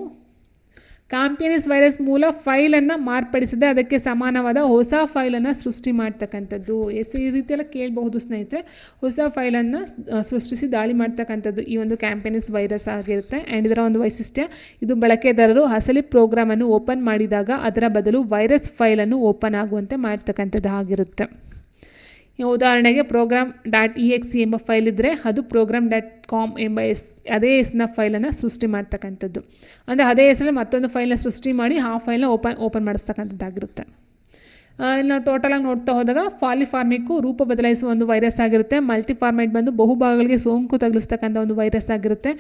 ಕ್ಯಾಂಪಿಯನಿಸ್ ವೈರಸ್ ಮೂಲ ಫೈಲನ್ನು ಮಾರ್ಪಡಿಸದೆ ಅದಕ್ಕೆ ಸಮಾನವಾದ ಹೊಸ ಫೈಲನ್ನು ಸೃಷ್ಟಿ ಮಾಡ್ತಕ್ಕಂಥದ್ದು. ಈ ರೀತಿಯೆಲ್ಲ ಕೇಳಬಹುದು ಸ್ನೇಹಿತರೆ. ಹೊಸ ಫೈಲನ್ನು ಸೃಷ್ಟಿಸಿ ದಾಳಿ ಮಾಡ್ತಕ್ಕಂಥದ್ದು ಈ ಒಂದು ಕ್ಯಾಂಪಿಯನಿಸ್ ವೈರಸ್ ಆಗಿರುತ್ತೆ. ಆ್ಯಂಡ್ ಇದರ ಒಂದು ವೈಶಿಷ್ಟ್ಯ, ಇದು ಬಳಕೆದಾರರು ಅಸಲಿ ಪ್ರೋಗ್ರಾಮನ್ನು ಓಪನ್ ಮಾಡಿದಾಗ ಅದರ ಬದಲು ವೈರಸ್ ಫೈಲನ್ನು ಓಪನ್ ಆಗುವಂತೆ ಮಾಡ್ತಕ್ಕಂಥದ್ದು ಆಗಿರುತ್ತೆ. ಉದಾಹರಣೆಗೆ program.exe ಎಂಬ ಫೈಲ್ ಇದ್ದರೆ ಅದು program.com ಎಂಬ ಅದೇ ಹೆಸರಿನ ಫೈಲನ್ನು ಸೃಷ್ಟಿ ಮಾಡ್ತಕ್ಕಂಥದ್ದು. ಅಂದರೆ ಅದೇ ಹೆಸರಲ್ಲಿ ಮತ್ತೊಂದು ಫೈಲ್ನ ಸೃಷ್ಟಿ ಮಾಡಿ ಆ ಫೈಲ್ನ ಓಪನ್ ಮಾಡಿಸ್ತಕ್ಕಂಥದ್ದಾಗಿರುತ್ತೆ. ಇಲ್ಲಿ ನಾವು ಟೋಟಲಾಗಿ ನೋಡ್ತಾ ಹೋದಾಗ ಫಾಲಿಫಾರ್ಮಿಕ್ಕು ರೂಪ ಬದಲಾಯಿಸುವ ಒಂದು ವೈರಸ್ ಆಗಿರುತ್ತೆ. ಮಲ್ಟಿಫಾರ್ಮೇಟ್ ಬಂದು ಬಹುಭಾಗಗಳಿಗೆ ಸೋಂಕು ತಗುಲಿಸ್ತಕ್ಕಂಥ ಒಂದು ವೈರಸ್ ಆಗಿರುತ್ತೆ.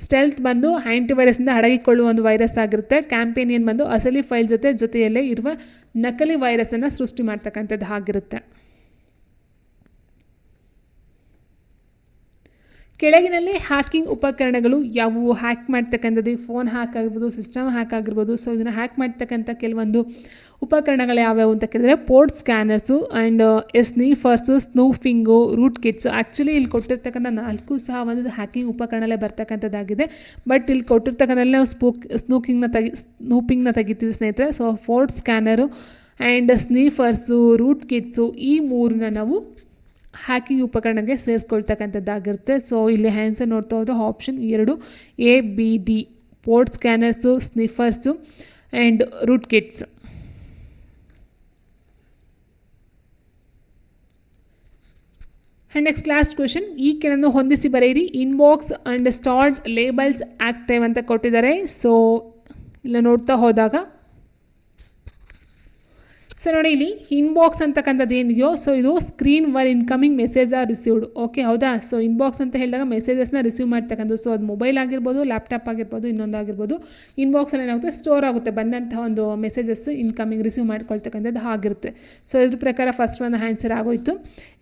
ಸ್ಟೆಲ್ತ್ ಬಂದು ಆ್ಯಂಟಿವೈರಸ್ನಿಂದ ಅಡಗಿಕೊಳ್ಳುವ ಒಂದು ವೈರಸ್ ಆಗಿರುತ್ತೆ. ಕ್ಯಾಂಪೇನಿಯನ್ ಬಂದು ಅಸಲಿ ಫೈಲ್ ಜೊತೆಯಲ್ಲೇ ಇರುವ ನಕಲಿ ವೈರಸ್ಸನ್ನು ಸೃಷ್ಟಿ ಮಾಡ್ತಕ್ಕಂಥದ್ದು ಆಗಿರುತ್ತೆ. ಕೆಳಗಿನಲ್ಲಿ ಹ್ಯಾಕಿಂಗ್ ಉಪಕರಣಗಳು ಯಾವುವು? ಹ್ಯಾಕ್ ಮಾಡ್ತಕ್ಕಂಥದ್ದು ಫೋನ್ ಹ್ಯಾಕ್ ಆಗಿರ್ಬೋದು, ಸಿಸ್ಟಮ್ ಹ್ಯಾಕ್ ಆಗಿರ್ಬೋದು. ಸೊ ಇದನ್ನು ಹ್ಯಾಕ್ ಮಾಡ್ತಕ್ಕಂಥ ಕೆಲವೊಂದು ಉಪಕರಣಗಳು ಯಾವ್ಯಾವು ಅಂತ ಕೇಳಿದ್ರೆ port scanners and sniffers, snooping, root kits. Actually ಇಲ್ಲಿ ಕೊಟ್ಟಿರ್ತಕ್ಕಂಥ 4 ಸಹ ಒಂದು ಹ್ಯಾಕಿಂಗ್ ಉಪಕರಣಗಳೇ ಬರ್ತಕ್ಕಂಥದ್ದಾಗಿದೆ. ಬಟ್ ಇಲ್ಲಿ ಕೊಟ್ಟಿರ್ತಕ್ಕಂಥಲ್ಲಿ ನಾವು ಸ್ನೂಪಿಂಗ್ನ ತೆಗಿತೀವಿ ಸ್ನೇಹಿತರೆ. So port scanner and sniffers, root kits, ಈ 3ನ ನಾವು ಹ್ಯಾಕಿಂಗ್ ಉಪಕರಣಕ್ಕೆ ಸೇರಿಸ್ಕೊಳ್ತಕ್ಕಂಥದ್ದಾಗಿರುತ್ತೆ. ಸೊ ಇಲ್ಲಿ ಆನ್ಸರ್ ನೋಡ್ತಾ ಹೋದರೆ option 2 ABD, port scanners, sniffers and root kits. And next last question, ಈ ಕೆಳನ್ನು ಹೊಂದಿಸಿ ಬರೆಯಿರಿ. Inbox and start labels active ಅಂತ ಕೊಟ್ಟಿದ್ದಾರೆ. ಸೊ ಇಲ್ಲ ನೋಡ್ತಾ ಹೋದಾಗ ಸೊ ನೋಡಿ ಇಲ್ಲಿ ಇನ್ಬಾಕ್ಸ್ ಅಂತಕ್ಕಂಥದ್ದು ಏನಿದೆಯೋ ಸೊ ಇದು screen where incoming message are received. Okay, ಹೌದಾ? ಸೊ ಇನ್ಬಾಕ್ಸ್ ಅಂತ ಹೇಳಿದಾಗ ಮೆಸೇಜಸ್ನ ರಿಸೀವ್ ಮಾಡ್ತಕ್ಕಂಥದ್ದು. ಸೊ ಅದು ಮೊಬೈಲ್ ಆಗಿರ್ಬೋದು, ಲ್ಯಾಪ್ಟಾಪ್ ಆಗಿರ್ಬೋದು, ಇನ್ನೊಂದಾಗಿರ್ಬೋದು. ಇನ್ಬಾಕ್ಸಲ್ಲಿ ಏನಾಗುತ್ತೆ, ಸ್ಟೋರ್ ಆಗುತ್ತೆ ಬಂದಂತಹ ಒಂದು ಮೆಸೇಜಸ್ ಇನ್ಕಮಿಂಗ್ ರಿಸೀವ್ ಮಾಡ್ಕೊಳ್ತಕ್ಕಂಥದ್ದು ಆಗಿರುತ್ತೆ. ಸೊ ಇದ್ರ ಪ್ರಕಾರ ಫಸ್ಟ್ ಒಂದು ಆನ್ಸರ್ ಆಗೋಯಿತು.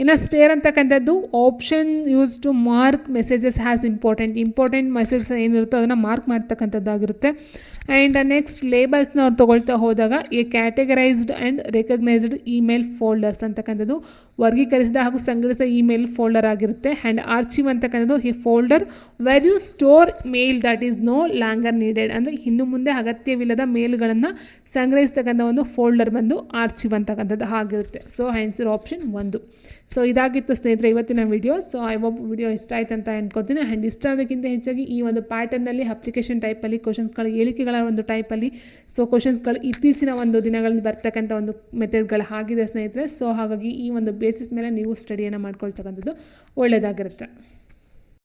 ಇನ್ನು ಸ್ಟೇರ್ ಅಂತಕ್ಕಂಥದ್ದು option use to mark messages has important messages ಏನಿರುತ್ತೋ ಅದನ್ನು ಮಾರ್ಕ್ ಮಾಡ್ತಕ್ಕಂಥದ್ದಾಗಿರುತ್ತೆ. ಆ್ಯಂಡ್ ನೆಕ್ಸ್ಟ್ ಲೇಬಲ್ಸ್ನ ಅವ್ರು ತೊಗೊಳ್ತಾ ಹೋದಾಗ a categorized and recognized email folders ಅಂತಕ್ಕಂಥದ್ದು ವರ್ಗೀಕರಿಸಿದ ಹಾಗೂ ಸಂಗ್ರಹಿಸಿದ ಇಮೇಲ್ ಫೋಲ್ಡರ್ ಆಗಿರುತ್ತೆ. ಆ್ಯಂಡ್ ಆರ್ಚಿವ್ ಅಂತಕ್ಕಂಥದ್ದು ಈ folder where you store mail that is no longer needed. ಅಂದರೆ ಇನ್ನು ಮುಂದೆ ಅಗತ್ಯವಿಲ್ಲದ ಮೇಲ್ಗಳನ್ನು ಸಂಗ್ರಹಿಸ್ತಕ್ಕಂಥ ಒಂದು ಫೋಲ್ಡರ್ ಬಂದು ಆರ್ಚಿವ್ ಅಂತಕ್ಕಂಥದ್ದು ಆಗಿರುತ್ತೆ. So answer option 1. ಸೊ ಇದಾಗಿತ್ತು ಸ್ನೇಹಿತರೆ ಇವತ್ತಿನ video. So I hope video ಇಷ್ಟ ಆಯ್ತು ಅಂತ ಅಂದ್ಕೊಳ್ತೀನಿ. ಆ್ಯಂಡ್ ಇಷ್ಟ ಆಗೋದಕ್ಕಿಂತ ಹೆಚ್ಚಾಗಿ ಈ ಒಂದು ಪ್ಯಾಟರ್ನಲ್ಲಿ ಅಪ್ಲಿಕೇಶನ್ ಟೈಪಲ್ಲಿ ಕ್ವಶನ್ಸ್ಗಳು ಹೇಳಿಕೆಗಳ ಒಂದು ಟೈಪಲ್ಲಿ ಸೊ ಕ್ವಶನ್ಸ್ಗಳು ಇತ್ತೀಚಿನ ಒಂದು ದಿನಗಳಲ್ಲಿ ಬರ್ತಕ್ಕಂಥ ಒಂದು ಮೆಥಡ್ಗಳು ಆಗಿದೆ ಸ್ನೇಹಿತರೆ. ಸೊ ಹಾಗಾಗಿ ಈ ಒಂದು ಬೇಸಿಸ್ ಮೇಲೆ ನೀವು ಸ್ಟಡಿಯನ್ನು ಮಾಡ್ಕೊಳ್ತಕ್ಕಂಥದ್ದು ಒಳ್ಳೆಯದಾಗಿರುತ್ತೆ.